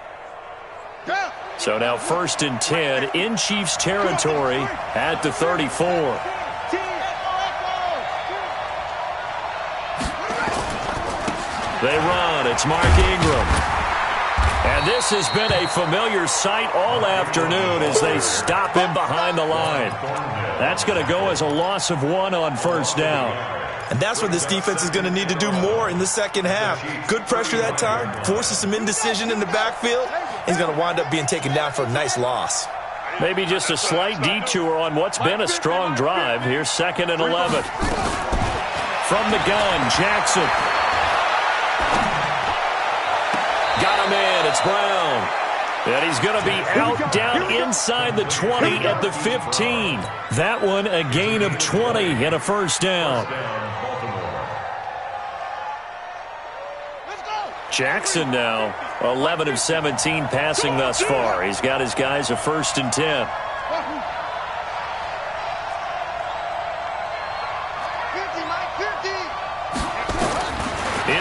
So now 1st and 10 in Chiefs territory at the 34. They run. It's Mark Ingram. And this has been a familiar sight all afternoon as they stop him behind the line. That's going to go as a loss of 1 on first down. And that's what this defense is going to need to do more in the second half. Good pressure that time, forces some indecision in the backfield. He's going to wind up being taken down for a nice loss. Maybe just a slight detour on what's been a strong drive. Here's 2nd and 11. From the gun, Jackson. Got him in. It's Brown. And he's going to be out down inside the 20 at the 15. That one a gain of 20 and a first down. Jackson now 11 of 17 passing thus far. He's got his guys a 1st and 10.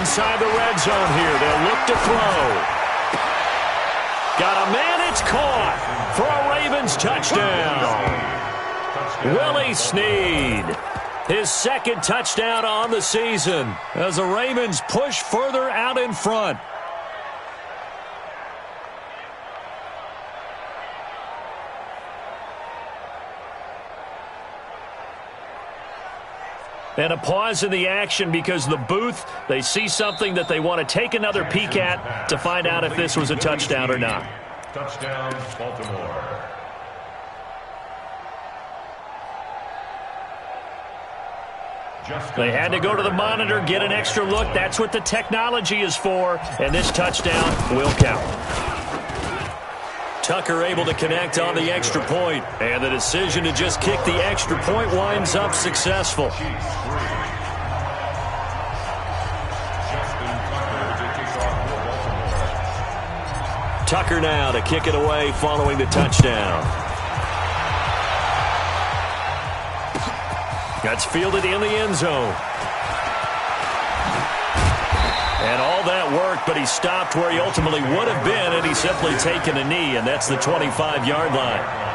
Inside the red zone here. They'll look to throw. Got a man. It's caught for a Ravens touchdown. Willie Snead. His second touchdown on the season as the Ravens push further out in front. And a pause in the action because the booth, they see something that they want to take another peek at to find out if this was a touchdown or not. Touchdown, Baltimore. They had to go to the monitor, get an extra look. That's what the technology is for. And this touchdown will count. Tucker able to connect on the extra point. And the decision to just kick the extra point winds up successful. Tucker now to kick it away following the touchdown. That's fielded in the end zone. And all that work, but he stopped where he ultimately would have been, and he's simply taken a knee, and that's the 25-yard line.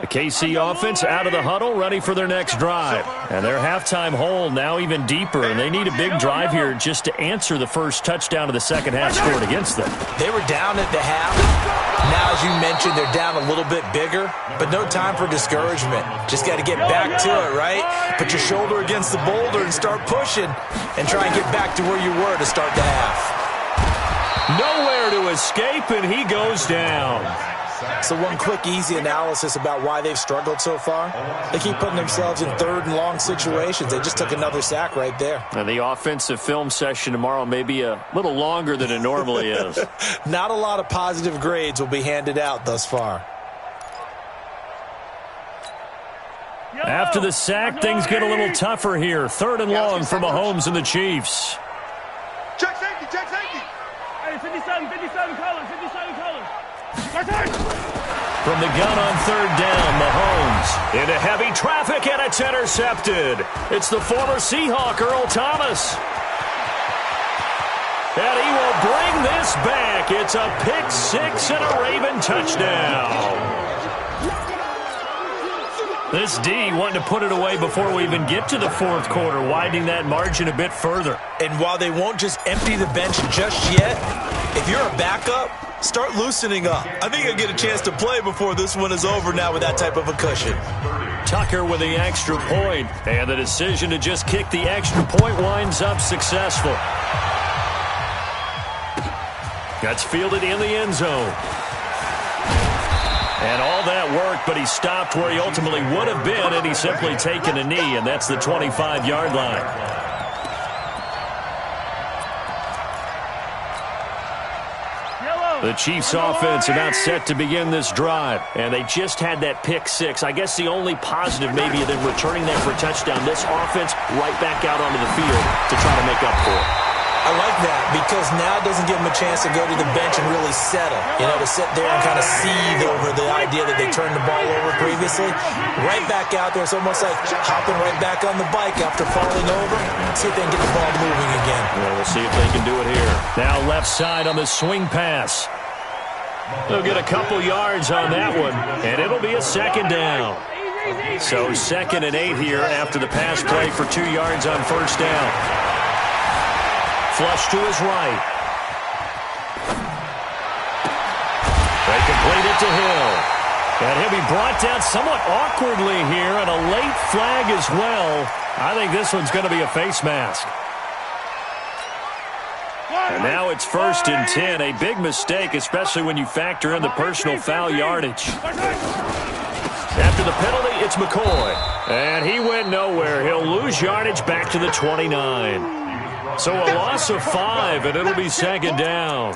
The KC offense out of the huddle, ready for their next drive. And their halftime hole now even deeper, and they need a big drive here just to answer the first touchdown of the second half scored against them. They were down at the half. Now, as you mentioned, they're down a little bit bigger, but no time for discouragement. Just got to get back to it, right? Put your shoulder against the boulder and start pushing and try and get back to where you were to start the half. Nowhere to escape, and he goes down. So one quick, easy analysis about why they've struggled so far. They keep putting themselves in third and long situations. They just took another sack right there. And the offensive film session tomorrow may be a little longer than it normally is. Not a lot of positive grades will be handed out thus far. After the sack, things get a little tougher here. Third and long for Mahomes and the Chiefs. Check safety, check safety. Hey, 57 colors, 57 colors. From the gun on third down, Mahomes into heavy traffic, and it's intercepted. It's the former Seahawk, Earl Thomas. And he will bring this back. It's a pick six and a Raven touchdown. This D wanting to put it away before we even get to the fourth quarter, widening that margin a bit further. And while they won't just empty the bench just yet, if you're a backup, start loosening up. I think you'll get a chance to play before this one is over now with that type of a cushion. Tucker with the extra point, and the decision to just kick the extra point winds up successful. That's fielded in the end zone. And all that work, but he stopped where he ultimately would have been, and he's simply taken a knee, and that's the 25-yard line. The Chiefs offense about set to begin this drive, and they just had that pick six. I guess the only positive maybe of them returning that for a touchdown. This offense right back out onto the field to try to make up for it. I like that because now it doesn't give them a chance to go to the bench and really settle. You know, to sit there and kind of seethe over the idea that they turned the ball over previously. Right back out there. It's almost like hopping right back on the bike after falling over. See if they can get the ball moving again. Well, we'll see if they can do it here. Now left side on the swing pass. They'll get a couple yards on that one, and it'll be a second down. So 2nd and 8 here after the pass play for 2 yards on first down. Flush to his right. They complete it to Hill. And he'll be brought down somewhat awkwardly here, and a late flag as well. I think this one's going to be a face mask. And now it's 1st and 10. A big mistake, especially when you factor in the personal foul yardage. After the penalty, it's McCoy. And he went nowhere. He'll lose yardage back to the 29. So a loss of 5, and it'll be second down.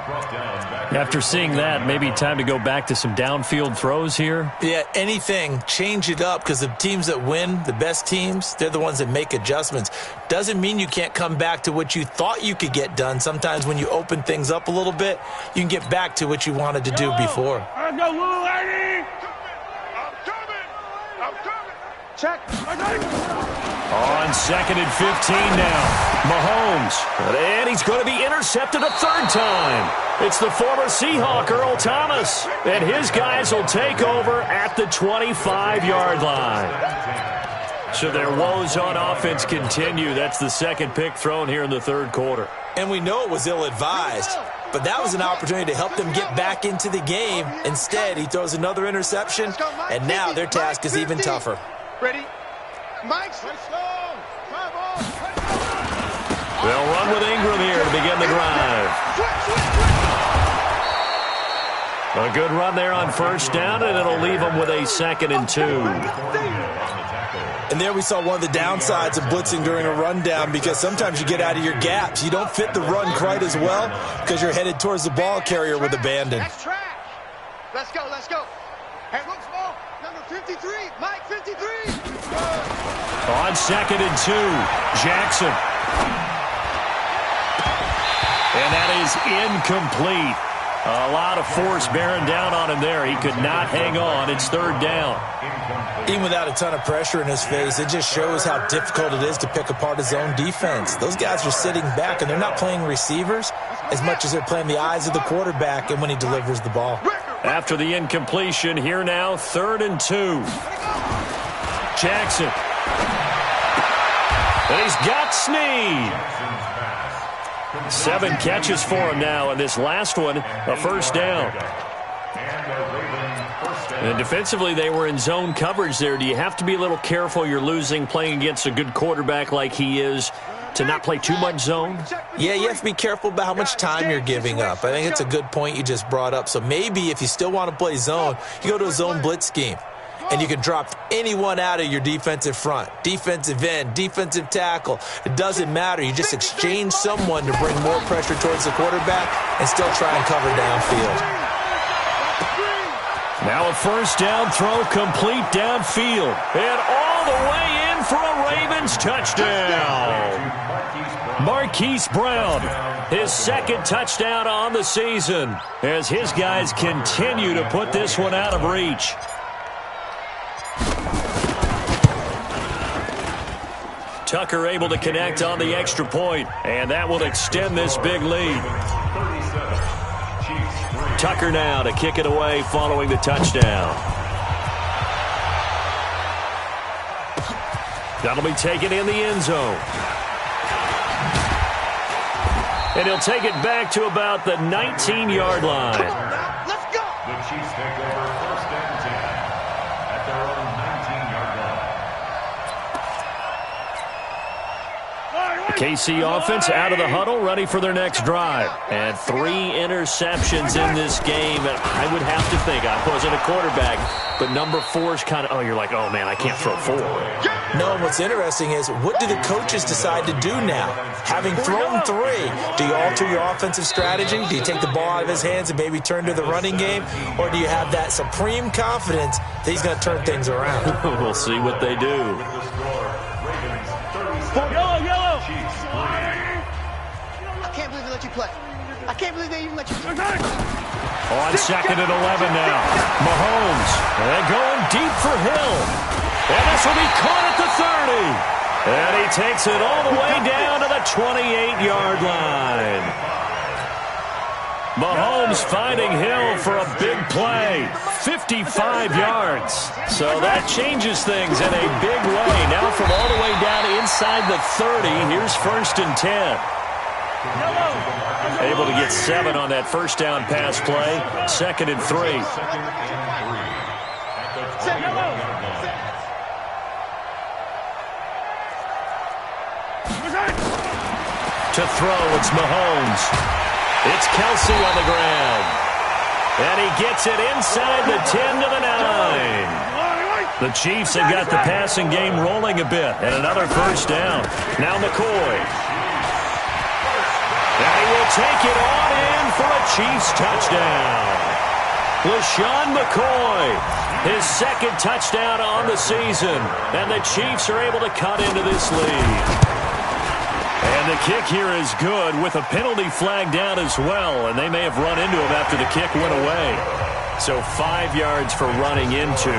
After seeing that, maybe time to go back to some downfield throws here. Yeah, anything. Change it up, because the teams that win, the best teams, they're the ones that make adjustments. Doesn't mean you can't come back to what you thought you could get done. Sometimes when you open things up a little bit, you can get back to what you wanted to do before. Let's go, little lady! I'm coming! Check! On 2nd and 15 now, Mahomes, and he's going to be intercepted a third time. It's the former Seahawk, Earl Thomas, and his guys will take over at the 25-yard line. So their woes on offense continue. That's the second pick thrown here in the third quarter. And we know it was ill-advised, but that was an opportunity to help them get back into the game. Instead, he throws another interception, and now their task is even tougher. Ready? Mike's They'll run with Ingram here to begin the drive. A good run there on first down, and it'll leave them with a 2nd and 2. And there we saw one of the downsides of blitzing during a rundown, because sometimes you get out of your gaps. You don't fit the run quite as well because you're headed towards the ball carrier with abandon. That's trash. Let's go, let's go. Hey, look, small. Number 53, Mike 53. On 2nd and 2, Jackson. And that is incomplete. A lot of force bearing down on him there. He could not hang on. It's third down. Even without a ton of pressure in his face, it just shows how difficult it is to pick apart his own defense. Those guys are sitting back, and they're not playing receivers as much as they're playing the eyes of the quarterback and when he delivers the ball. After the incompletion, here now, 3rd and 2. Jackson. And he's got Snead. 7 catches for him now, and this last one, a first down. And defensively, they were in zone coverage there. Do you have to be a little careful? You're losing playing against a good quarterback like he is to not play too much zone? Yeah, you have to be careful about how much time you're giving up. I think it's a good point you just brought up. So maybe if you still want to play zone, you go to a zone blitz scheme. And you can drop anyone out of your defensive front, defensive end, defensive tackle. It doesn't matter. You just exchange someone to bring more pressure towards the quarterback and still try and cover downfield. Now a first down throw complete downfield. And all the way in for a Ravens touchdown. Marquise Brown, his 2nd touchdown on the season as his guys continue to put this one out of reach. Tucker able to connect on the extra point, and that will extend this big lead. Tucker now to kick it away following the touchdown. That'll be taken in the end zone. And he'll take it back to about the 19-yard line. Let's go. The Chiefs take over 1st and 10 at their own 19-yard line. KC offense out of the huddle, ready for their next drive. And 3 interceptions in this game. And I would have to think, I wasn't a quarterback, but number 4 is kind of, you're like, oh, man, I can't throw 4. No, and what's interesting is, what do the coaches decide to do now? Having thrown 3, do you alter your offensive strategy? Do you take the ball out of his hands and maybe turn to the running game? Or do you have that supreme confidence that he's going to turn things around? We'll see what they do. Yellow. I can't believe they let you play. I can't believe they even let you play. On 2nd and 11 now. Mahomes. And going deep for Hill. And this will be caught at the 30. And he takes it all the way down to the 28-yard line. Mahomes finding Hill for a big play. 55 yards. So that changes things in a big way. Now from all the way down inside the 30, here's 1st and 10. Able to get 7 on that first down pass play. 2nd and 3. To throw, it's Mahomes. It's Kelsey on the ground. And he gets it inside the 10 to the 9. The Chiefs have got the passing game rolling a bit. And another first down. Now McCoy. And he will take it on in for a Chiefs touchdown. LaShawn McCoy, his second touchdown on the season. And the Chiefs are able to cut into this lead. And the kick here is good with a penalty flag down as well. And they may have run into him after the kick went away. So 5 yards for running into.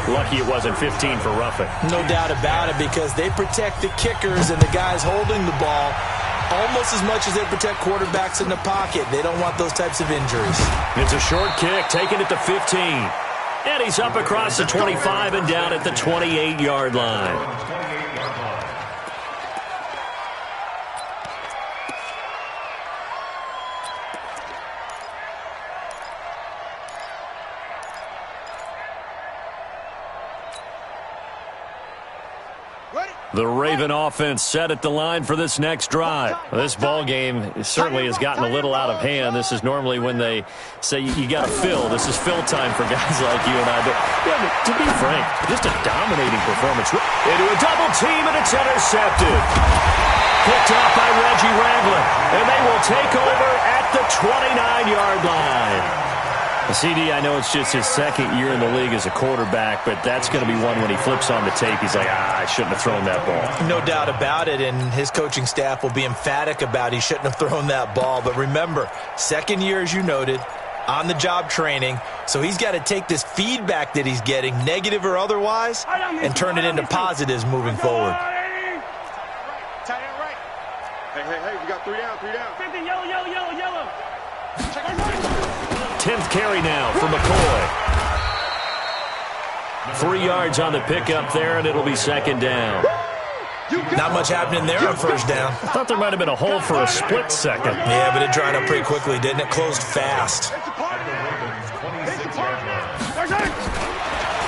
Lucky it wasn't 15 for roughing. No doubt about it, because they protect the kickers and the guys holding the ball almost as much as they protect quarterbacks in the pocket. They don't want those types of injuries. It's a short kick, taking it to 15. And he's up across the 25 and down at the 28-yard line. The Raven offense set at the line for this next drive. This ball game certainly has gotten a little out of hand. This is normally when they say you got to fill. This is fill time for guys like you and I. But to be frank, just a dominating performance. Into a double team, and it's intercepted. Picked off by Reggie Ragland. And they will take over at the 29-yard line. CD, I know it's just his second year in the league as a quarterback, but that's going to be one when he flips on the tape. He's like, I shouldn't have thrown that ball. No doubt about it, and his coaching staff will be emphatic about he shouldn't have thrown that ball. But remember, second year, as you noted, on-the-job training, so he's got to take this feedback that he's getting, negative or otherwise, and turn it into positives moving forward. Tight end right. Hey, we got 3 down. 50, yellow. 10th carry now for McCoy. 3 yards on the pickup there, and it'll be second down. Not much happening there on first down. I thought there might have been a hole for a split second. Yeah, but it dried up pretty quickly, didn't it? Closed fast.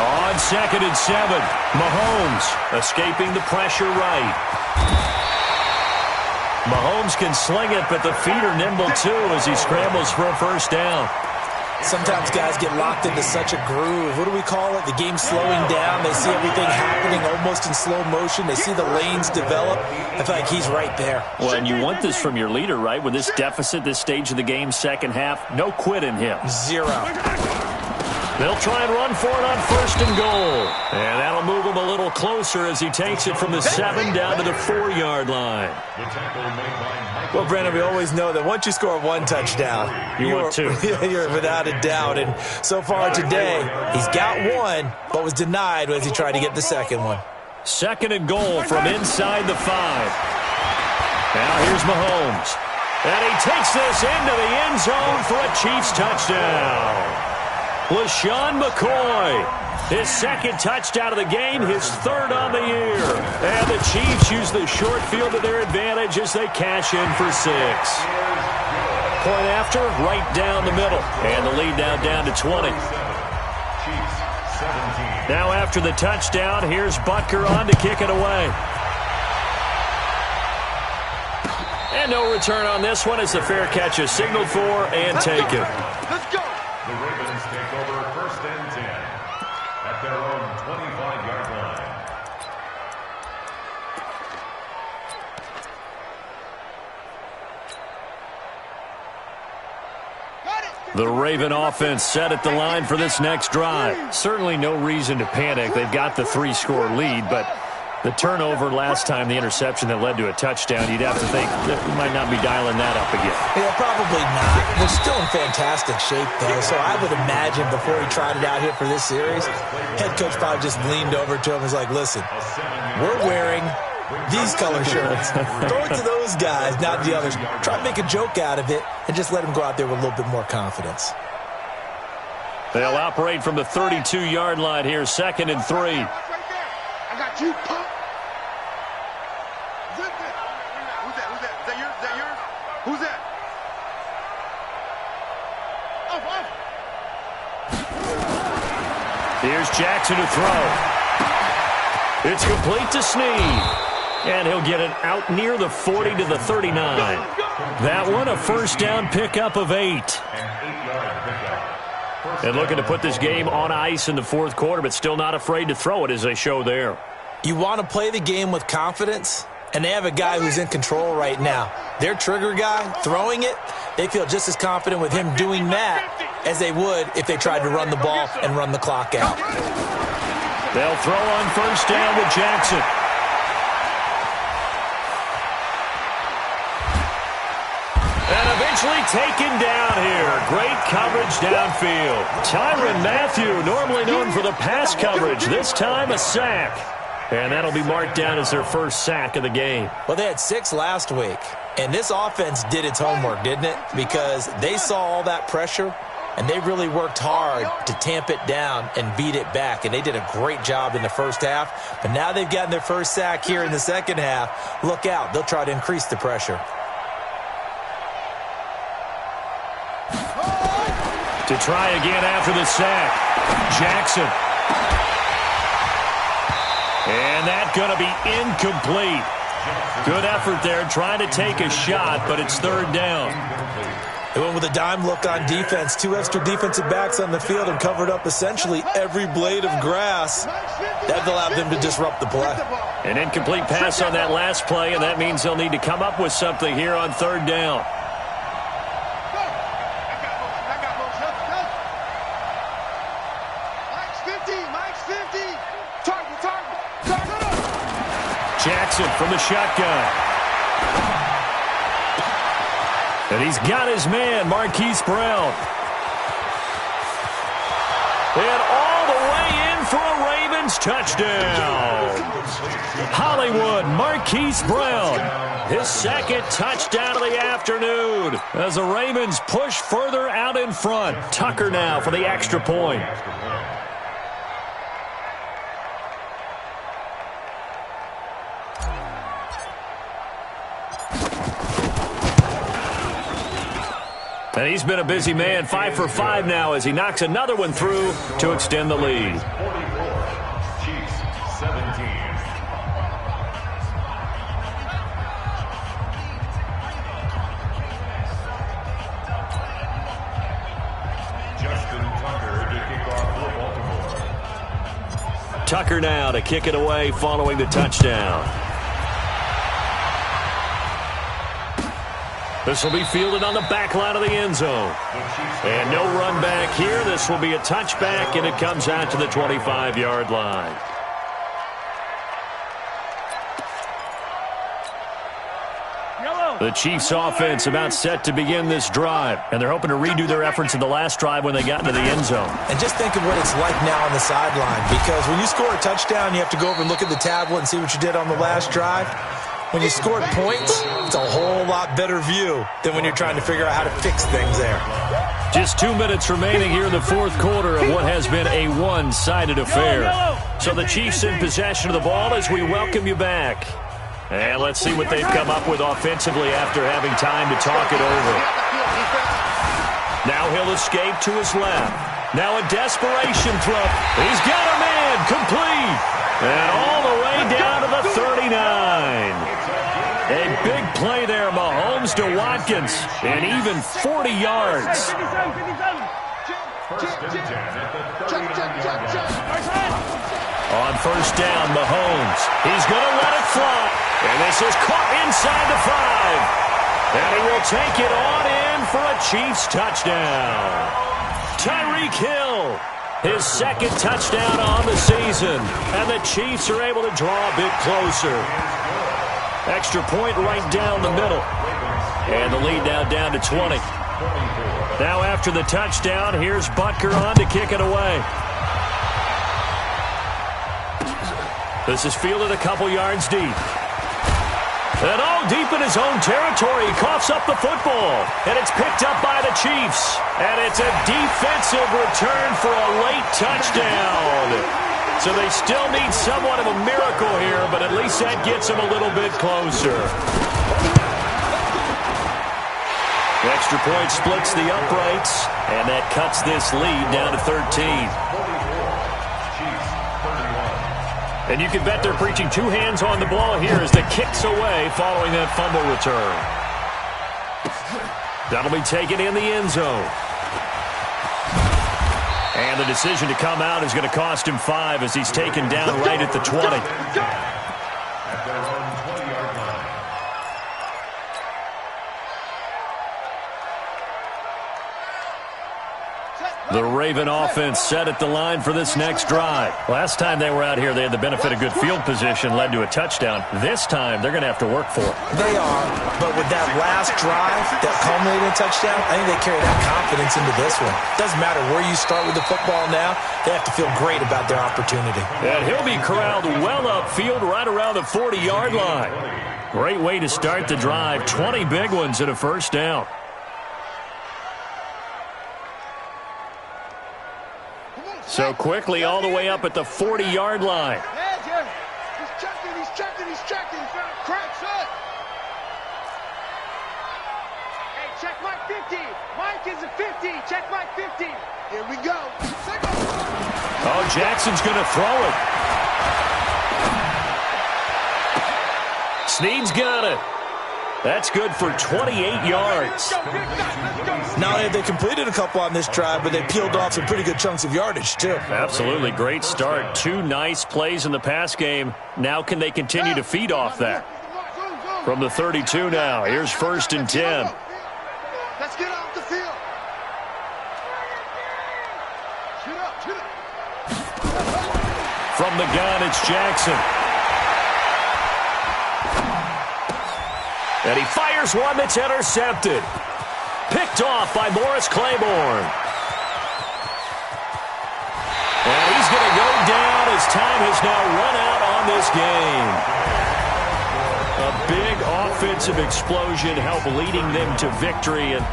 On 2nd and 7, Mahomes escaping the pressure right. Mahomes can sling it, but the feet are nimble too as he scrambles for a first down. Sometimes guys get locked into such a groove. What do we call it? The game's slowing down. They see everything happening almost in slow motion. They see the lanes develop. I feel like he's right there. Well, and you want this from your leader, right? With this deficit, this stage of the game, second half, no quit in him. 0. They'll try and run for it on 1st and goal. And that'll move him a little closer as he takes it from the 7 down to the 4-yard line. Well, Brandon, we always know that once you score 1 touchdown, you're 2. You're without a doubt. And so far today, he's got 1, but was denied as he tried to get the second one. 2nd and goal from inside the 5. Now here's Mahomes. And he takes this into the end zone for a Chiefs touchdown. LaShawn McCoy, his second touchdown of the game, his 3rd on the year. And the Chiefs use the short field to their advantage as they cash in for 6. Point after, right down the middle. And the lead now down to 20. Now after the touchdown, here's Butker on to kick it away. And no return on this one as the fair catch is signaled for and taken. Let's go. The Ravens take over 1st and 10 at their own 25-yard line. The Raven offense set at the line for this next drive. Certainly no reason to panic. They've got the 3-score lead, but the turnover last time, the interception that led to a touchdown, you'd have to think that we might not be dialing that up again. Yeah, probably not. They're still in fantastic shape, though, so I would imagine before he tried it out here for this series, head coach probably just leaned over to him and was like, listen, we're wearing these color shirts. Throw it to those guys, not the others. Try to make a joke out of it and just let them go out there with a little bit more confidence. They'll operate from the 32-yard line here, 2nd and 3. I got you, punk. Who's that? Here's Jackson to throw. It's complete to Snead. And he'll get it out near the 40 to the 39. That one, a 1st down pickup of 8. And looking to put this game on ice in the 4th quarter, but still not afraid to throw it as they show there. You want to play the game with confidence? and they have a guy who's in control right now. Their trigger guy, throwing it, they feel just as confident with him doing that as they would if they tried to run the ball and run the clock out. They'll throw on first down with Jackson. And eventually taken down here. Great coverage downfield. Tyrann Mathieu, normally known for the pass coverage, this time a sack. And that'll be marked down as their first sack of the game. Well, they had 6 last week, and this offense did its homework, didn't it? Because they saw all that pressure, and they really worked hard to tamp it down and beat it back. And they did a great job in the first half. But now they've gotten their first sack here in the second half. Look out. They'll try to increase the pressure. To try again after the sack. Jackson. And that's going to be incomplete. Good effort there trying to take a shot, but it's third down. They went with a dime look on defense. 2 extra defensive backs on the field and covered up essentially every blade of grass. That allowed them to disrupt the play. An incomplete pass on that last play, and that means they'll need to come up with something here on third down. Jackson from the shotgun. And he's got his man, Marquise Brown. And all the way in for a Ravens touchdown. Hollywood, Marquise Brown. His second touchdown of the afternoon as the Ravens push further out in front. Tucker now for the extra point. And he's been a busy man, 5 for 5 now as he knocks another one through to extend the lead. 44, Chiefs 17. Justin Tucker to kick off for Baltimore. Tucker now to kick it away following the touchdown. This will be fielded on the back line of the end zone. And no run back here. This will be a touchback, and it comes out to the 25-yard line. The Chiefs offense about set to begin this drive, and they're hoping to redo their efforts in the last drive when they got into the end zone. And just think of what it's like now on the sideline, because when you score a touchdown, you have to go over and look at the tablet and see what you did on the last drive. When you scored points, it's a whole lot better view than when you're trying to figure out how to fix things there. Just 2 minutes remaining here in the fourth quarter of what has been a one-sided affair. So the Chiefs in possession of the ball as we welcome you back. And let's see what they've come up with offensively after having time to talk it over. Now he'll escape to his left. Now a desperation throw. He's got a man complete. And all the way down to the 39. A big play there, Mahomes to Watkins, and even 40 yards. On first down, Mahomes. He's going to let it fly. And this is caught inside the 5. And he will take it on in for a Chiefs touchdown. Tyreek Hill, his second touchdown on the season. And the Chiefs are able to draw a bit closer. Extra point right down the middle. And the lead now down to 20. Now after the touchdown, here's Butker on to kick it away. This is fielded a couple yards deep. And all deep in his own territory, he coughs up the football. And it's picked up by the Chiefs. And it's a defensive return for a late touchdown. So they still need somewhat of a miracle here, but at least that gets them a little bit closer. The extra point splits the uprights, and that cuts this lead down to 13. And you can bet they're preaching 2 hands on the ball here as the kick's away following that fumble return. That'll be taken in the end zone. And the decision to come out is going to cost him 5 as he's taken down right at the 20. The Raven offense set at the line for this next drive. Last time they were out here, they had the benefit of good field position, led to a touchdown. This time, they're going to have to work for it. They are, but with that last drive that culminated in a touchdown, I think they carry that confidence into this one. Doesn't matter where you start with the football now, they have to feel great about their opportunity. And he'll be corralled well upfield right around the 40-yard line. Great way to start the drive. 20 big ones and a first down. So quickly all the way up at the 40-yard line. He's checking. Cracks it. Hey, check Mike 50. Mike is a 50. Check Mike 50. Here we go. Oh, Jackson's going to throw it. Snead's got it. That's good for 28 yards. Not only have they completed a couple on this drive, but they peeled off some pretty good chunks of yardage, too. Absolutely. Great start. 2 nice plays in the pass game. Now can they continue to feed off that? From the 32 now. Here's 1st and 10. Let's get off the field. From the gun, it's Jackson. And he fires one that's intercepted. Picked off by Morris Claiborne. And he's going to go down as time has now run out on this game. A big offensive explosion helped leading them to victory. And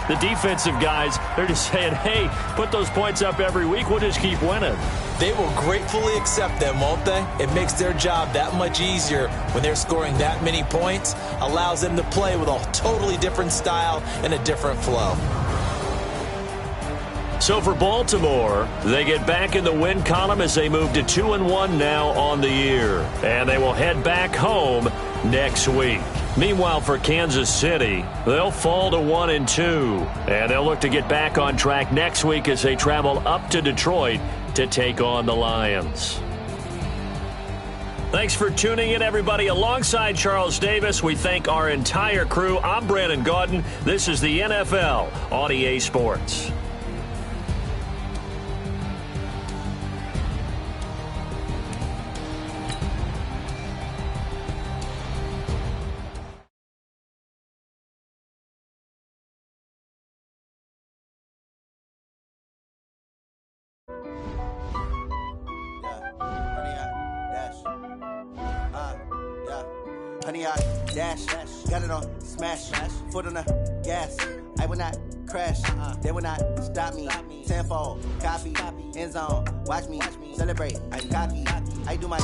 the defensive guys, they're just saying, hey, put those points up every week. We'll just keep winning. They will gratefully accept them, won't they? It makes their job that much easier when they're scoring that many points. Allows them to play with a totally different style and a different flow. So for Baltimore, they get back in the win column as they move to 2-1 now on the year. And they will head back home next week. Meanwhile, for Kansas City, they'll fall to 1-2. And they'll look to get back on track next week as they travel up to Detroit to take on the Lions. Thanks for tuning in, everybody. Alongside Charles Davis, we thank our entire crew. I'm Brandon Gaudin. This is the NFL on EA Sports. Honey, I dash, got it on smash, foot on the gas. I will not crash, they will not stop me. Tenfold, copy, end zone, watch me celebrate. I'm cocky, I do my